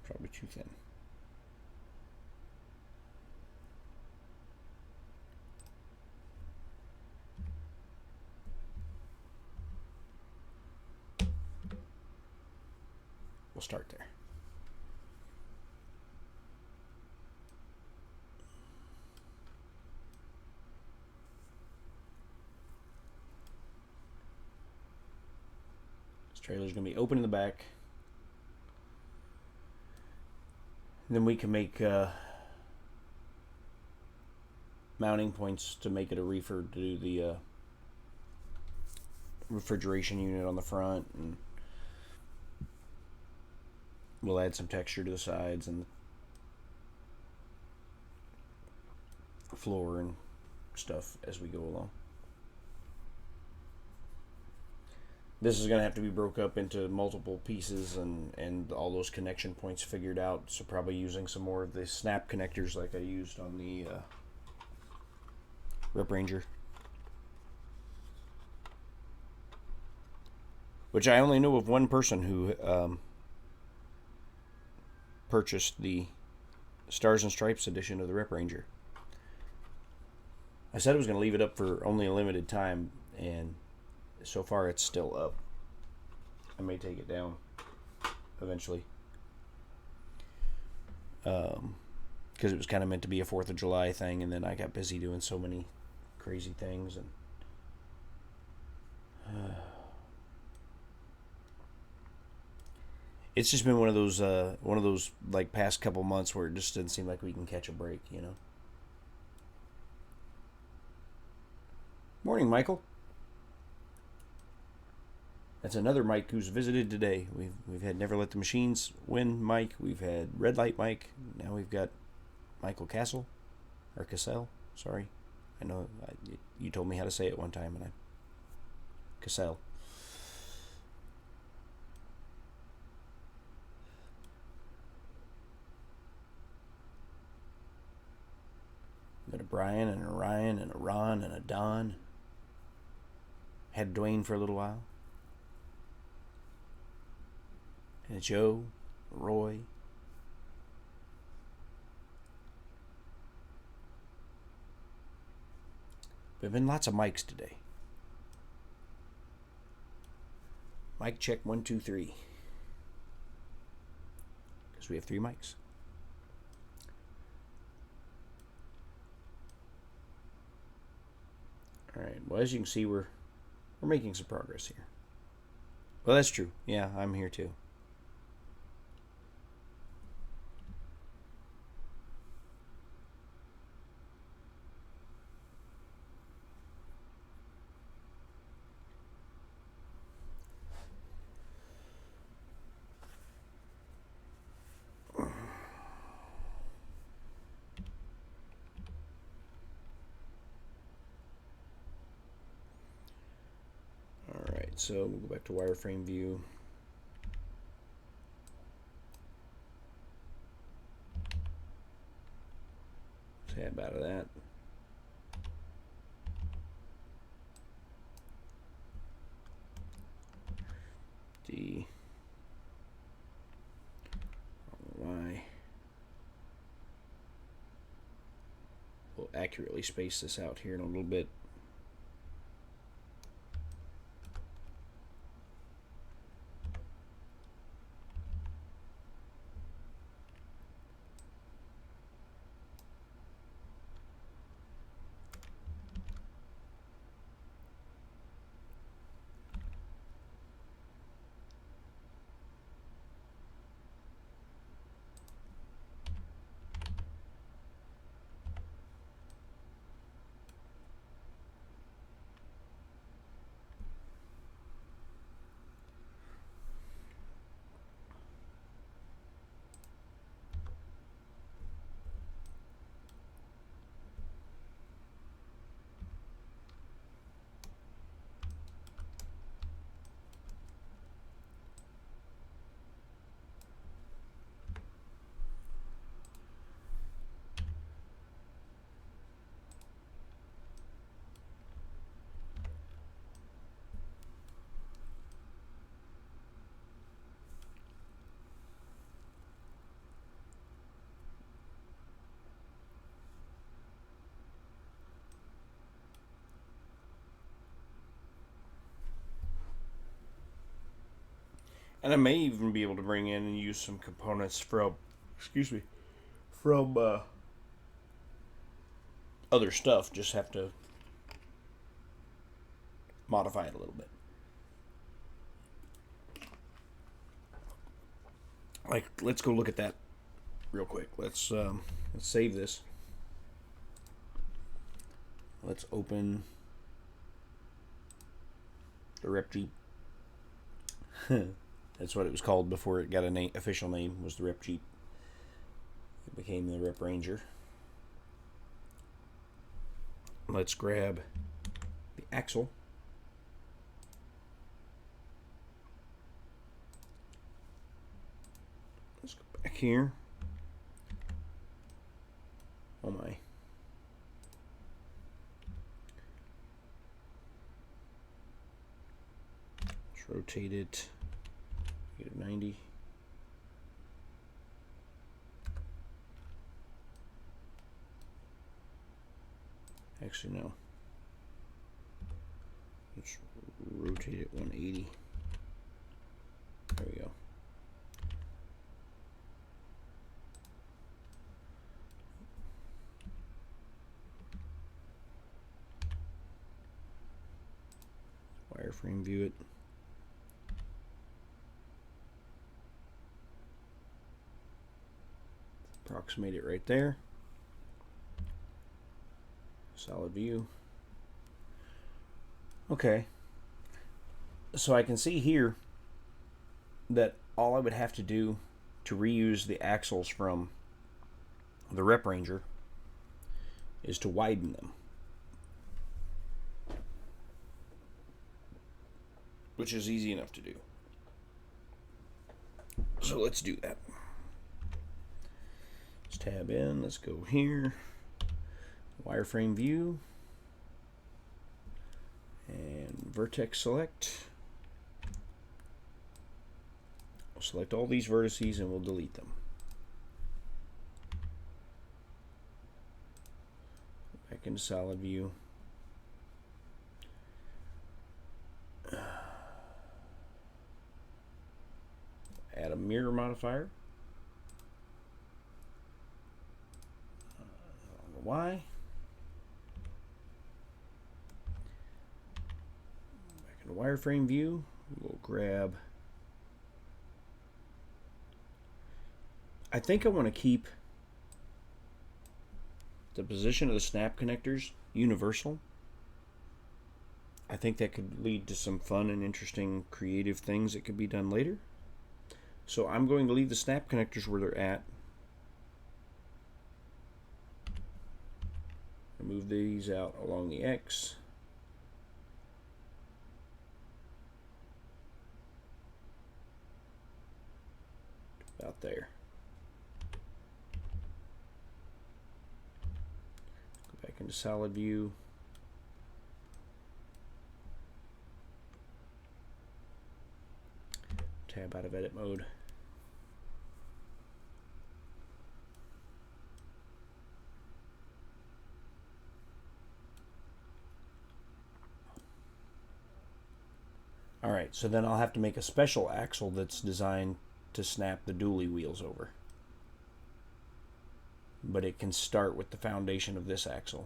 Probably too thin. We'll start there. This trailer's going to be open in the back. Then we can make mounting points to make it a reefer to do the refrigeration unit on the front, and we'll add some texture to the sides and the floor and stuff as we go along. This is going to have to be broke up into multiple pieces and all those connection points figured out. So probably using some more of the snap connectors like I used on the Rip Ranger. Which I only know of one person who purchased the Stars and Stripes edition of the Rip Ranger. I said I was going to leave it up for only a limited time, and so far it's still up. I may take it down eventually. Because it was kind of meant to be a 4th of July thing, and then I got busy doing so many crazy things. And it's just been one of those like past couple months where it just doesn't seem like we can catch a break, you know. Morning, Michael. That's another Mike who's visited today. We've had Never Let the Machines Win Mike. We've had Red Light Mike. Now we've got Michael Castle, or Cassell. Sorry, I know you told me how to say it one time, and Cassell. Got a Brian and a Ryan and a Ron and a Don. Had Dwayne for a little while. And Joe, Roy. There have been lots of mics today. Mic check 1, 2, 3. Because we have 3 mics. Alright, well, as you can see, we're making some progress here. Well, that's true. Yeah, I'm here too. So we'll go back to wireframe view. Tab out of that. D. Y. We'll accurately space this out here in a little bit. And I may even be able to bring in and use some components from, from other stuff. Just have to modify it a little bit. Like, let's go look at that real quick. Let's save this. Let's open the rep Jeep. That's what it was called before it got a official name, was the Rep Jeep. It became the Rep Ranger. Let's grab the axle. Let's go back here. Oh my. Let's rotate it. Get 90. Actually, no. Let's rotate it 180. There we go. Wireframe view it. Approximate it right there. Solid view. Okay. So I can see here that all I would have to do to reuse the axles from the Rep Ranger is to widen them. Which is easy enough to do. So let's do that. Let's tab in. Let's go here. Wireframe view. And vertex select. We'll select all these vertices and we'll delete them. Back into solid view. Add a mirror modifier. Y. Back into wireframe view. We'll grab. I think I want to keep the position of the snap connectors universal. I think that could lead to some fun and interesting creative things that could be done later. So I'm going to leave the snap connectors where they're at. Move these out along the X. About there. Go back into solid view. Tab out of edit mode. Alright, so then I'll have to make a special axle that's designed to snap the dually wheels over. But it can start with the foundation of this axle.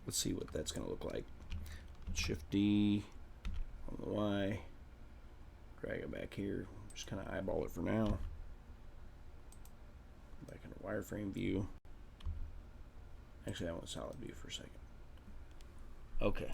Let's see what that's going to look like. Shift D on the Y. Drag it back here. Just kind of eyeball it for now. Back into wireframe view. Actually, I want solid view for a second. Okay.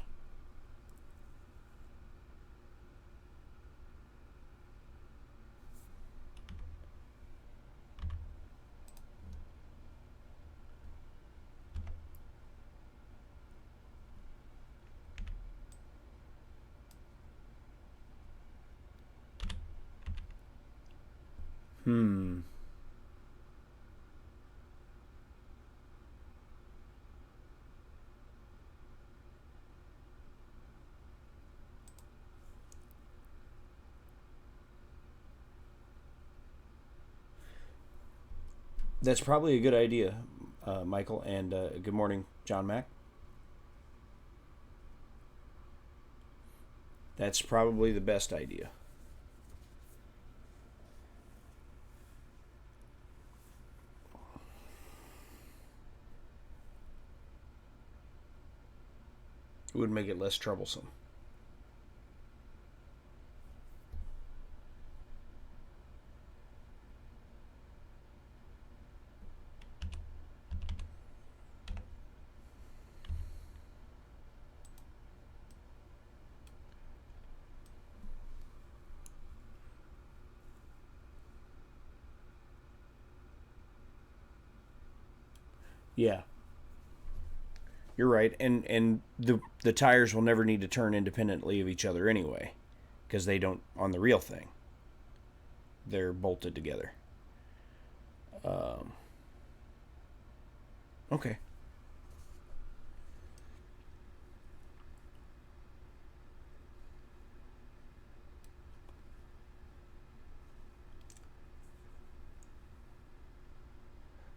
That's probably a good idea, Michael, and good morning, John Mack. That's probably the best idea. It would make it less troublesome. Yeah, you're right, and the tires will never need to turn independently of each other anyway, because they don't on the real thing. They're bolted together. Okay.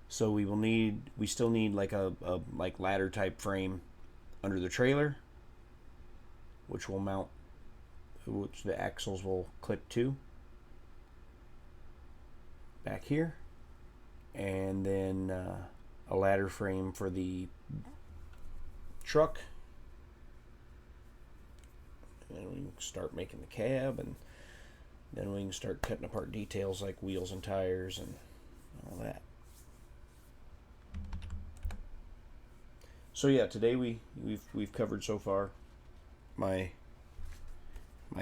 So we still need like a like ladder type frame under the trailer, which the axles will clip to back here, and then a ladder frame for the truck, and we can start making the cab, and then we can start cutting apart details like wheels and tires and all that. So yeah, today we've covered so far my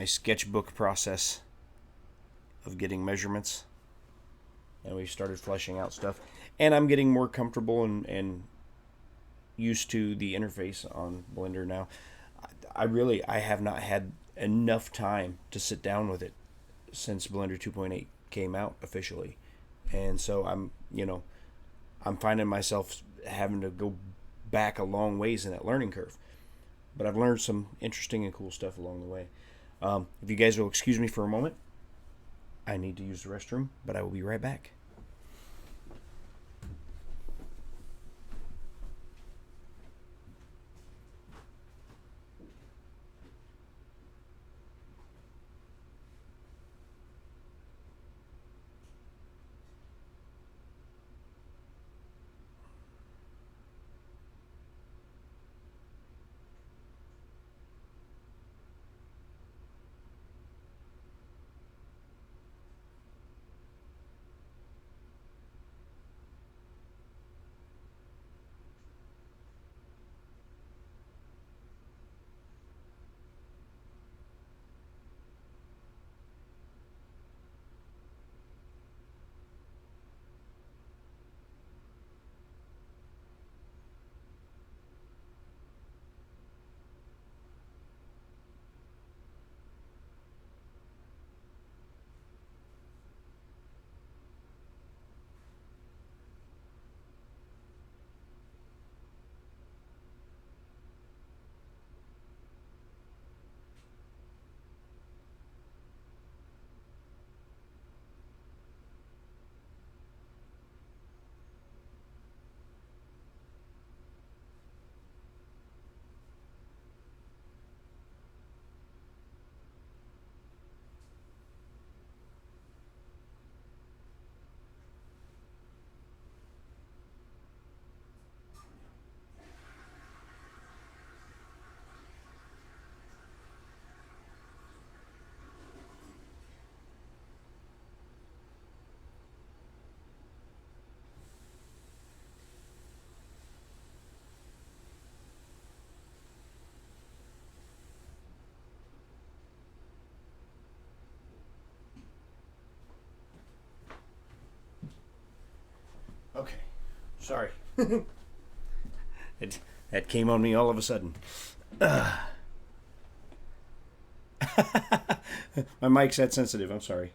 sketchbook process of getting measurements, and we've started fleshing out stuff, and I'm getting more comfortable and used to the interface on Blender now. I have not had enough time to sit down with it since Blender 2.8 came out officially, and so I'm finding myself having to go back a long ways in that learning curve. But I've learned some interesting and cool stuff along the way. If you guys will excuse me for a moment, I need to use the restroom, but I will be right back. Sorry. That came on me all of a sudden. My mic's that sensitive. I'm sorry.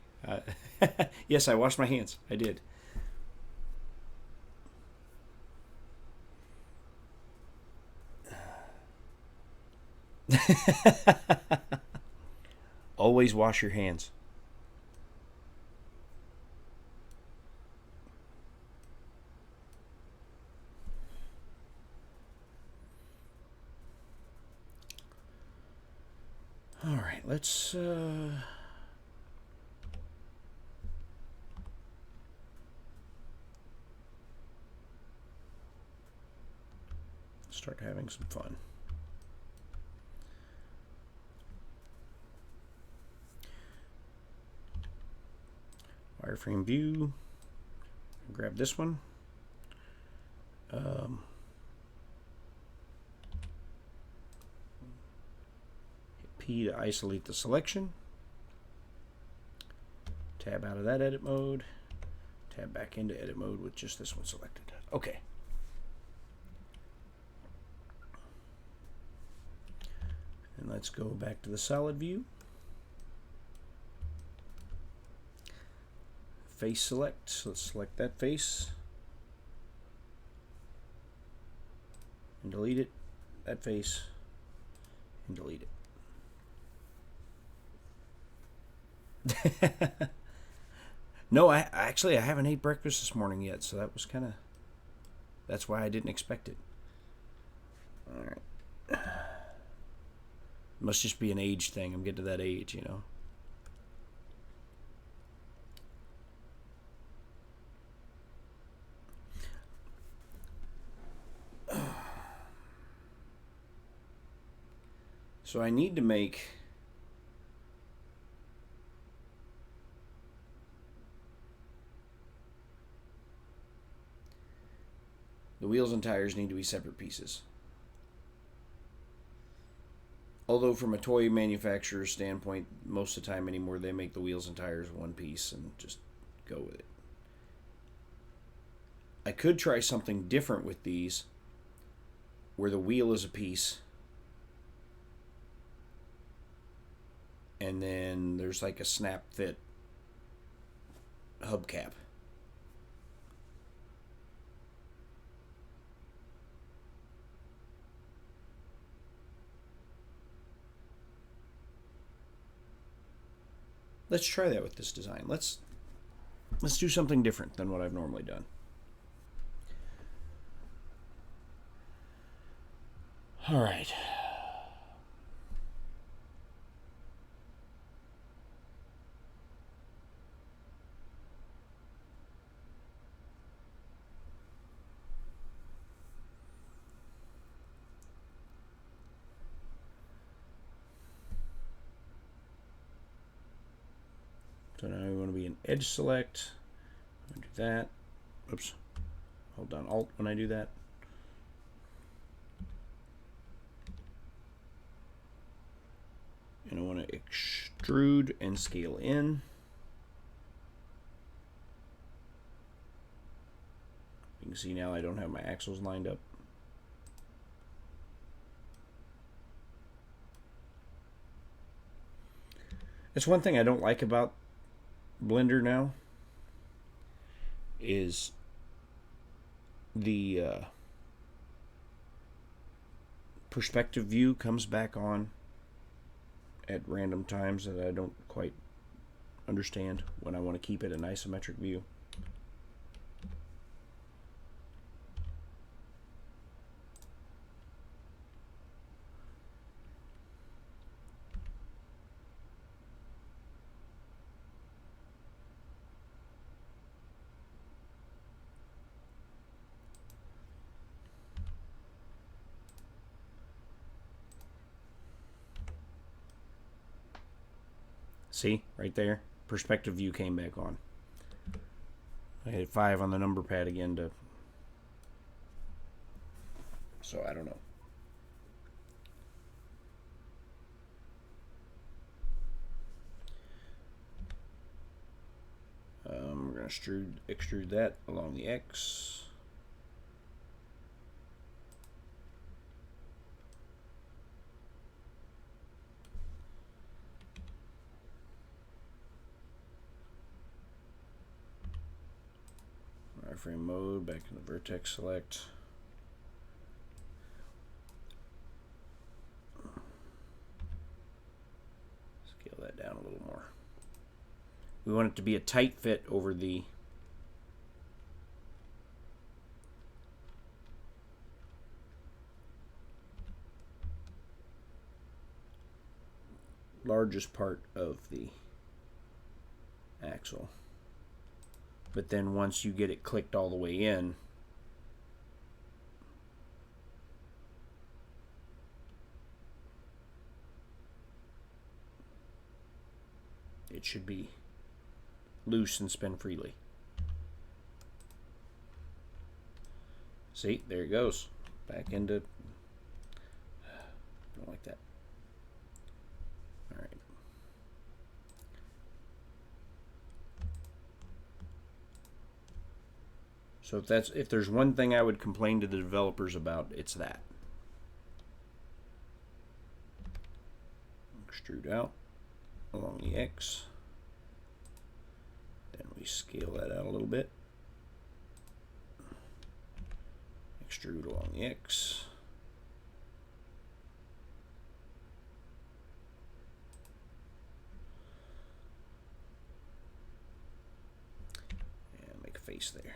Yes, I washed my hands. I did. Always wash your hands. All right, let's start having some fun. Wireframe view. Grab this one. Hit P to isolate the selection. Tab out of that edit mode. Tab back into edit mode with just this one selected. Okay. And let's go back to the solid view. Face select. So let's select that face. And delete it. That face. And delete it. No, I haven't ate breakfast this morning yet, so that was that's why I didn't expect it. All right. Must just be an age thing. I'm getting to that age, you know. So I need to make the wheels and tires need to be separate pieces. Although from a toy manufacturer's standpoint, most of the time anymore, they make the wheels and tires one piece and just go with it. I could try something different with these, where the wheel is a piece, and then there's like a snap fit hubcap. Let's try that with this design. Let's do something different than what I've normally done. All right. So now we want to be an edge select. I'm going to do that. Oops. Hold down Alt when I do that. And I want to extrude and scale in. You can see now I don't have my axles lined up. That's one thing I don't like about Blender now, is the perspective view comes back on at random times that I don't quite understand when I want to keep it an isometric view. See, right there, perspective view came back on. I hit 5 on the number pad again to, so I don't know. We're going to extrude that along the X. Wireframe mode, back in the vertex select. Scale that down a little more. We want it to be a tight fit over the largest part of the axle. But then once you get it clicked all the way in, it should be loose and spin freely. See, there it goes. Back into, don't like that. All right. So if there's one thing I would complain to the developers about, it's that. Extrude out along the X. Then we scale that out a little bit. Extrude along the X. And make a face there.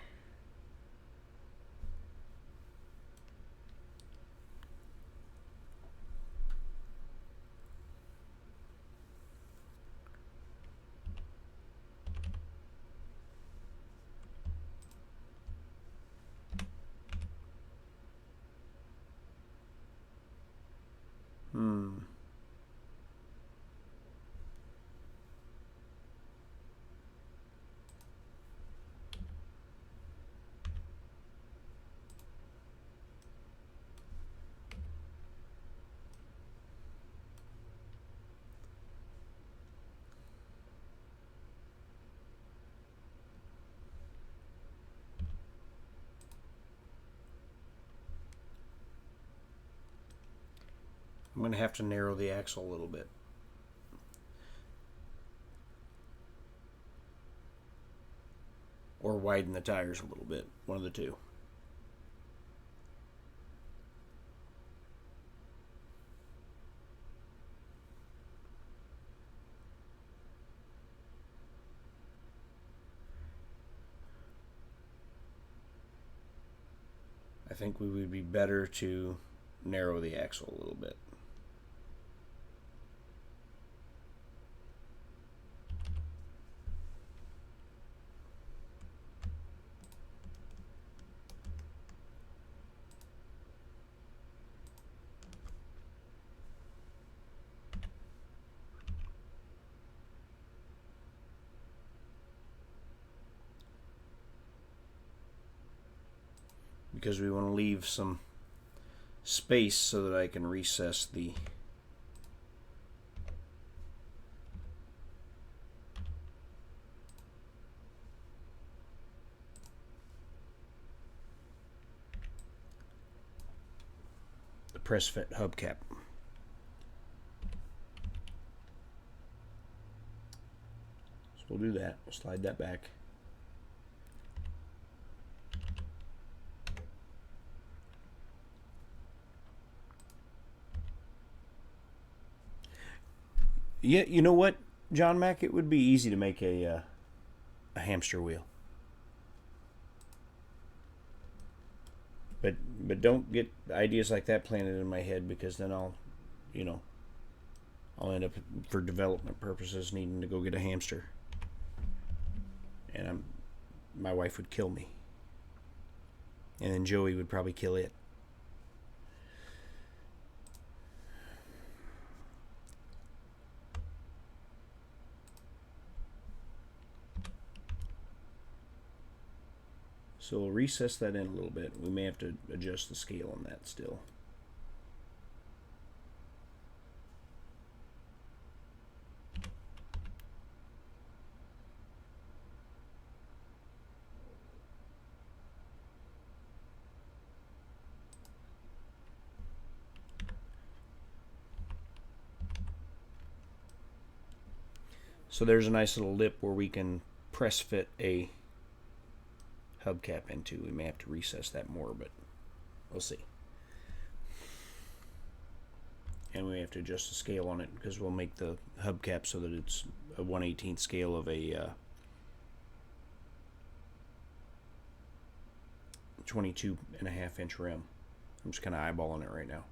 I'm going to have to narrow the axle a little bit. Or widen the tires a little bit, one of the two. I think we would be better to narrow the axle a little bit. Because we want to leave some space so that I can recess the press fit hubcap. So we'll do that. We'll slide that back. Yeah, you know what, John Mack? It would be easy to make a hamster wheel. But don't get ideas like that planted in my head, because then I'll end up, for development purposes, needing to go get a hamster. And my wife would kill me. And then Joey would probably kill it. So we'll recess that in a little bit. We may have to adjust the scale on that still. So there's a nice little lip where we can press fit a hubcap into. We may have to recess that more, but we'll see. And we have to adjust the scale on it because we'll make the hubcap so that it's a 1/18th scale of a 22.5-inch rim. I'm just kind of eyeballing it right now.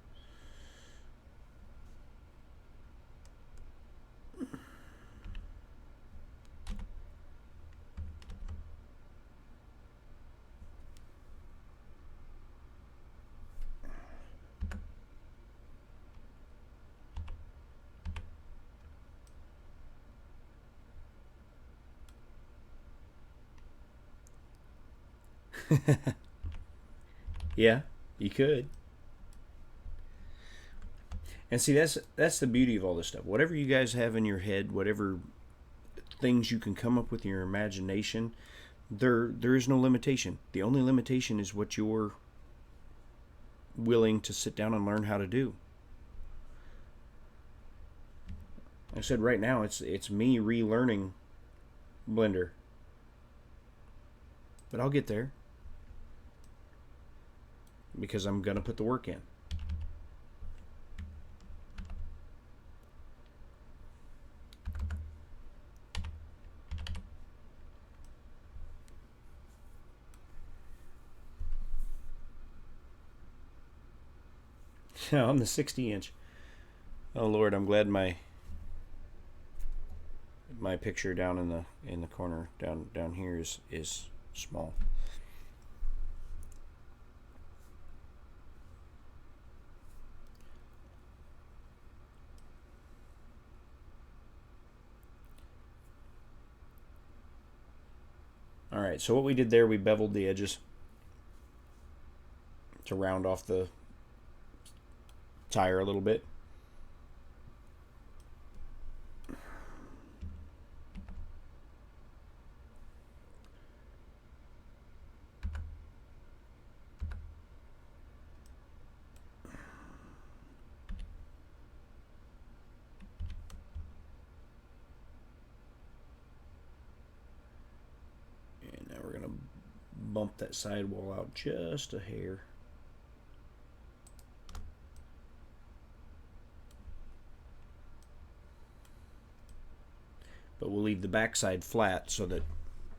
Yeah, you could. And see, that's the beauty of all this stuff. Whatever you guys have in your head, whatever things you can come up with in your imagination, there is no limitation. The only limitation is what you're willing to sit down and learn how to do. Like I said, right now it's me relearning Blender, but I'll get there because I'm gonna put the work in. On the 60-inch. Oh Lord, I'm glad my picture down in the corner down here is small. All right, so what we did there, we beveled the edges to round off the tire a little bit. And now we're going to bump that sidewall out just a hair. But we'll leave the backside flat so that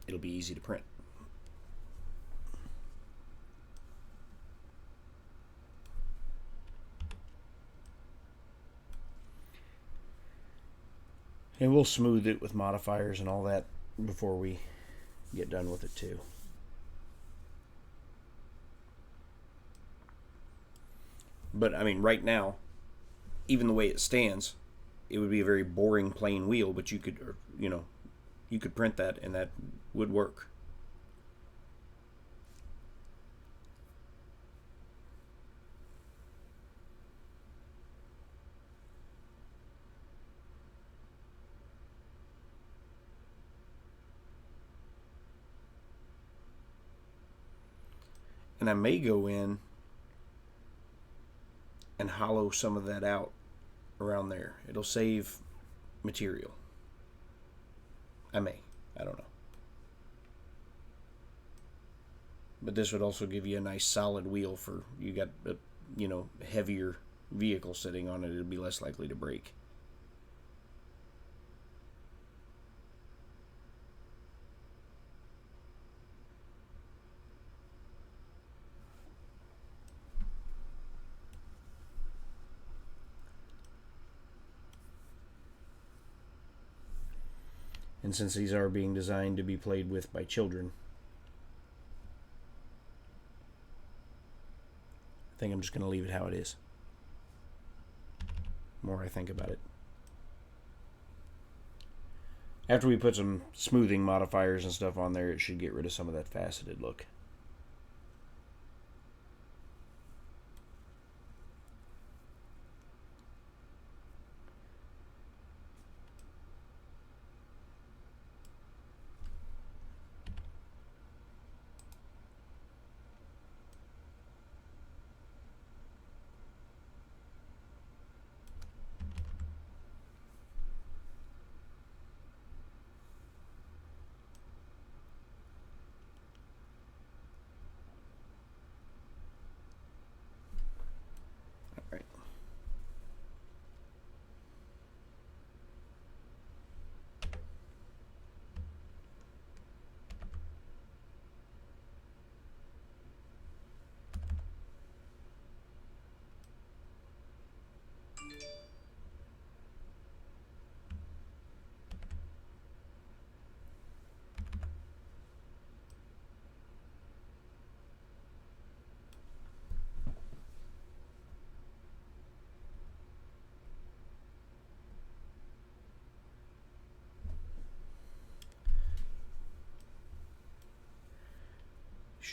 it'll be easy to print. And we'll smooth it with modifiers and all that before we get done with it too. But I mean, right now, even the way it stands, it would be a very boring plain wheel, but you could, you could print that and that would work. And I may go in and hollow some of that out around there. It'll save material. I don't know. But this would also give you a nice solid wheel for, you got a, heavier vehicle sitting on it. It'll be less likely to break. And since these are being designed to be played with by children, I think I'm just going to leave it how it is. The more I think about it. After we put some smoothing modifiers and stuff on there, it should get rid of some of that faceted look.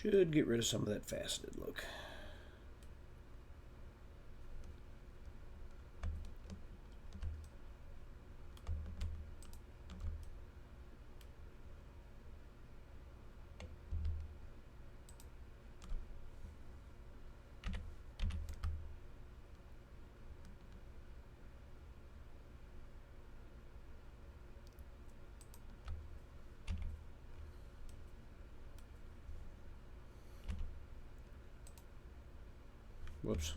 Should get rid of some of that faceted look. Whoops.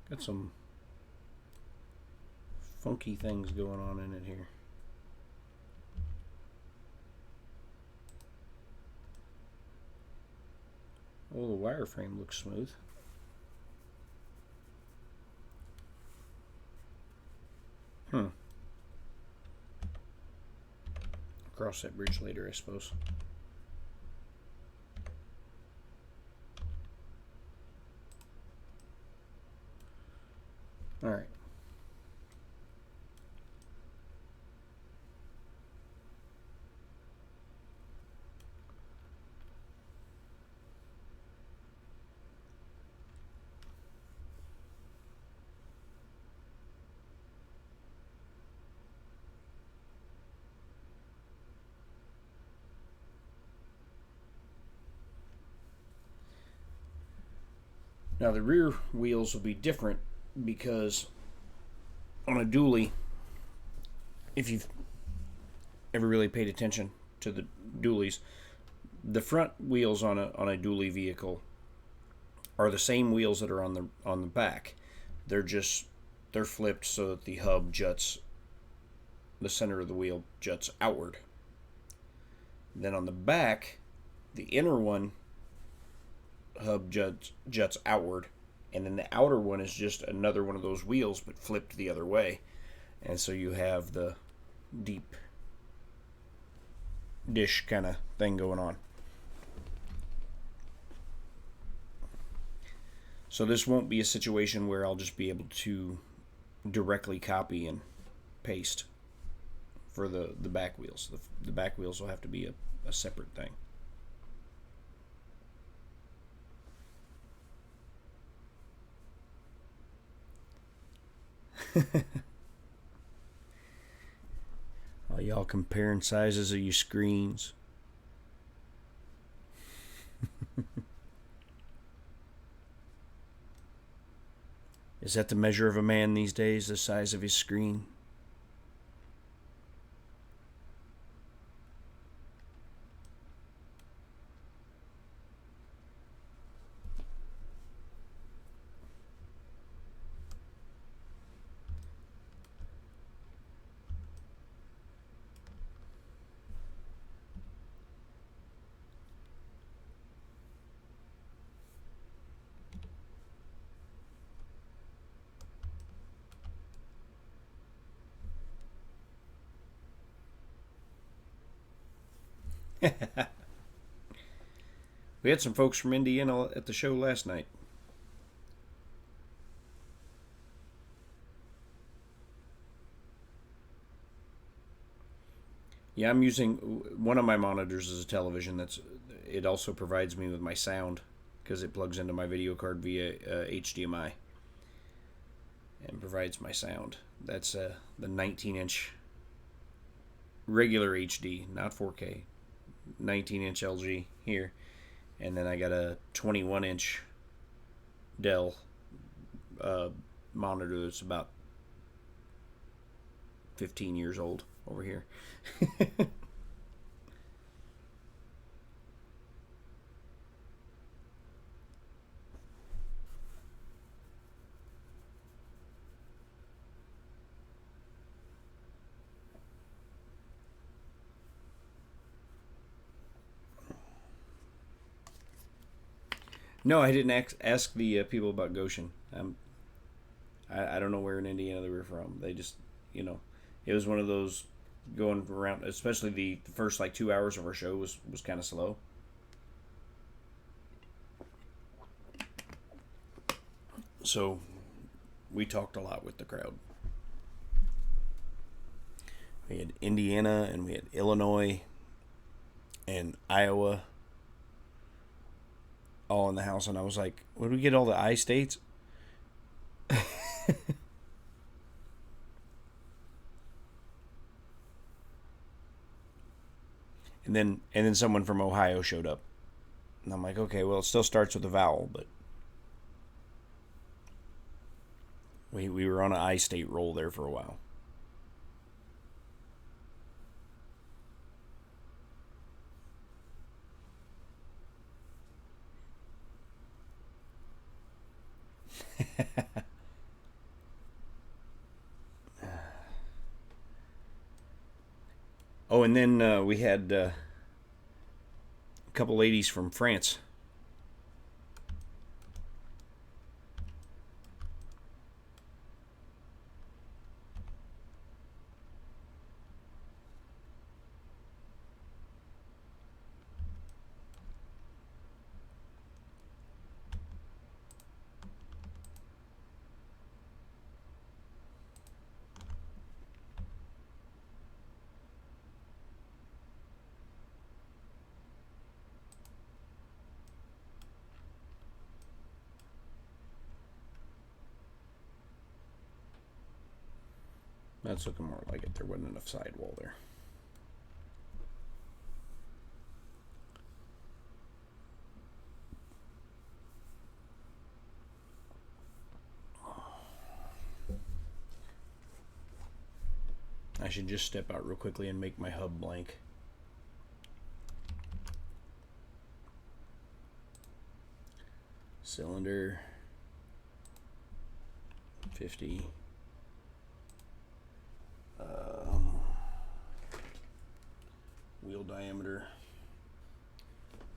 Got some funky things going on in it here. Oh, the wireframe looks smooth. Cross that bridge later, I suppose. All right. Now the rear wheels will be different because on a dually, if you've ever really paid attention to the dualies, the front wheels on a dually vehicle are the same wheels that are on the back. They're flipped so that the hub juts, the center of the wheel juts outward. Then on the back, the inner one hub juts outward, and then the outer one is just another one of those wheels but flipped the other way, and so you have the deep dish kind of thing going on. So this won't be a situation where I'll just be able to directly copy and paste for the back wheels. The back wheels will have to be a separate thing. All y'all comparing sizes of your screens. Is that the measure of a man these days, the size of his screen? We had some folks from Indiana at the show last night. Yeah, I'm using one of my monitors as a television. It also provides me with my sound because it plugs into my video card via HDMI and provides my sound. That's the 19-inch regular HD, not 4K. 19-inch LG here, and then I got a 21-inch Dell monitor that's about 15 years old over here. No, I didn't ask the people about Goshen. I don't know where in Indiana they were from. They just, it was one of those going around, especially the first 2 hours of our show was kind of slow. So we talked a lot with the crowd. We had Indiana and we had Illinois and Iowa all in the house, and I was like, where do we get all the I states? and then someone from Ohio showed up. And I'm like, okay, well, it still starts with a vowel, but we were on an I state roll there for a while. Oh, and then we had a couple ladies from France. That's looking more like it. There wasn't enough sidewall there. I should just step out real quickly and make my hub blank. Cylinder 50. Wheel diameter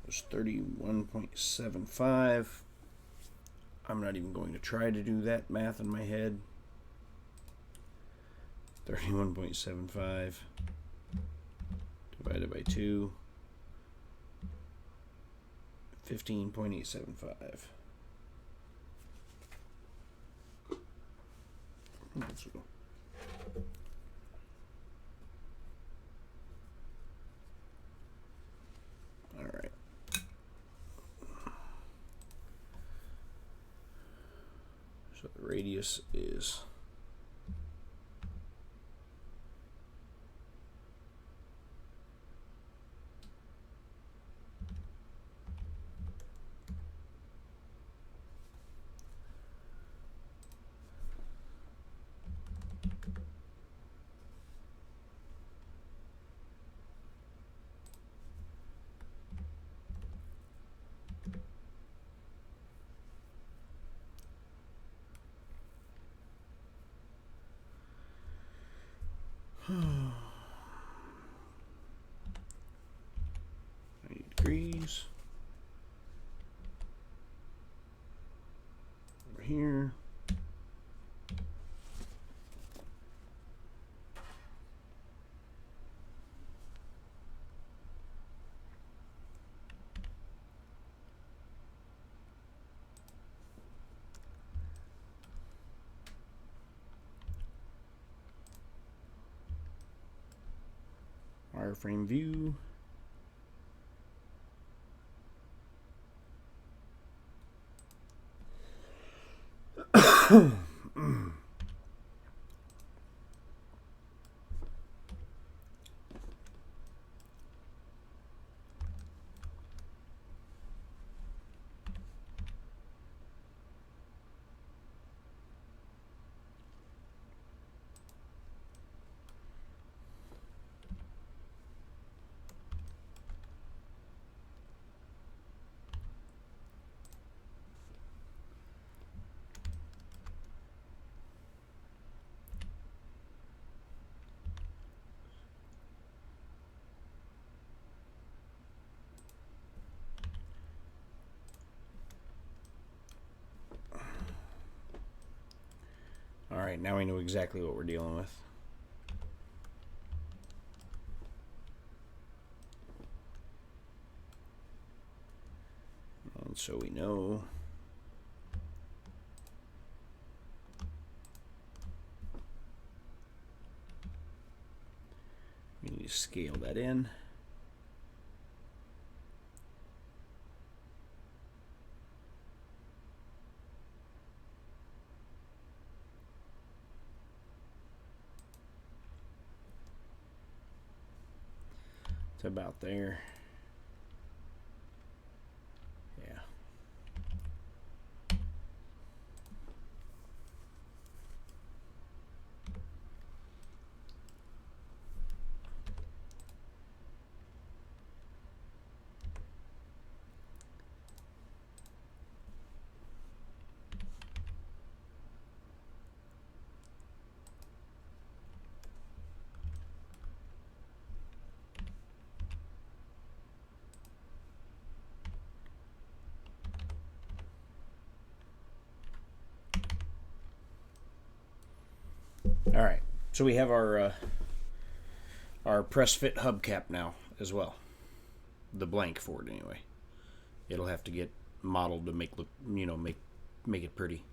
was 31.75. I'm not even going to try to do that math in my head. 31.75 divided by 2. 15.875. Let's go. All right. So the radius is degrees. Over here. Wireframe view. All right, now we know exactly what we're dealing with. And so we know scale that in. It's about there. Yeah. All right, so we have our press fit hubcap now as well. The blank for it anyway. It'll have to get modeled to make it pretty.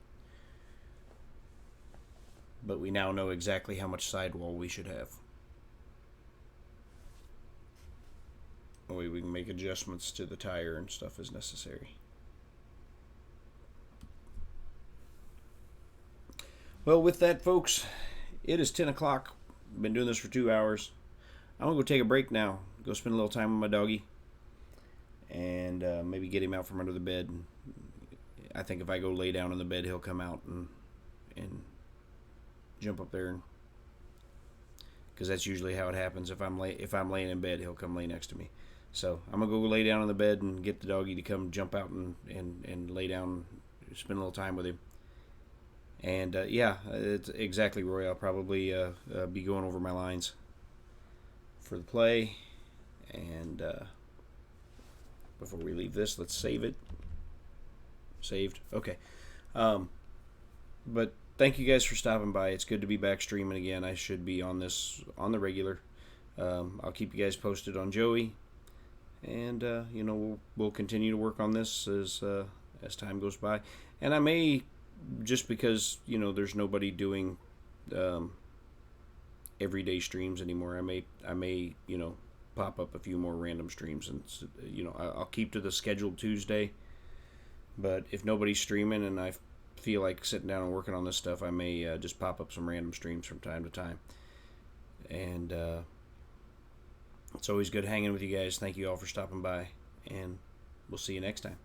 But we now know exactly how much sidewall we should have. That way we can make adjustments to the tire and stuff as necessary. Well, with that, folks, it is 10 o'clock. Been doing this for 2 hours. I'm going to go take a break now. Go spend a little time with my doggy. And maybe get him out from under the bed. I think if I go lay down in the bed, he'll come out and jump up there. Because that's usually how it happens. If I'm laying in bed, he'll come lay next to me. So I'm going to go lay down in the bed and get the doggy to come jump out and lay down, spend a little time with him. And yeah, it's exactly, Roy. I'll probably be going over my lines for the play. And before we leave this, let's save it. Saved. Okay. But thank you guys for stopping by. It's good to be back streaming again. I should be on the regular. I'll keep you guys posted on Joey. And we'll continue to work on this as time goes by. And I may, just because there's nobody doing everyday streams anymore, I may pop up a few more random streams, and I'll keep to the scheduled Tuesday. But if nobody's streaming and I feel like sitting down and working on this stuff, I may just pop up some random streams from time to time. And it's always good hanging with you guys. Thank you all for stopping by, and we'll see you next time.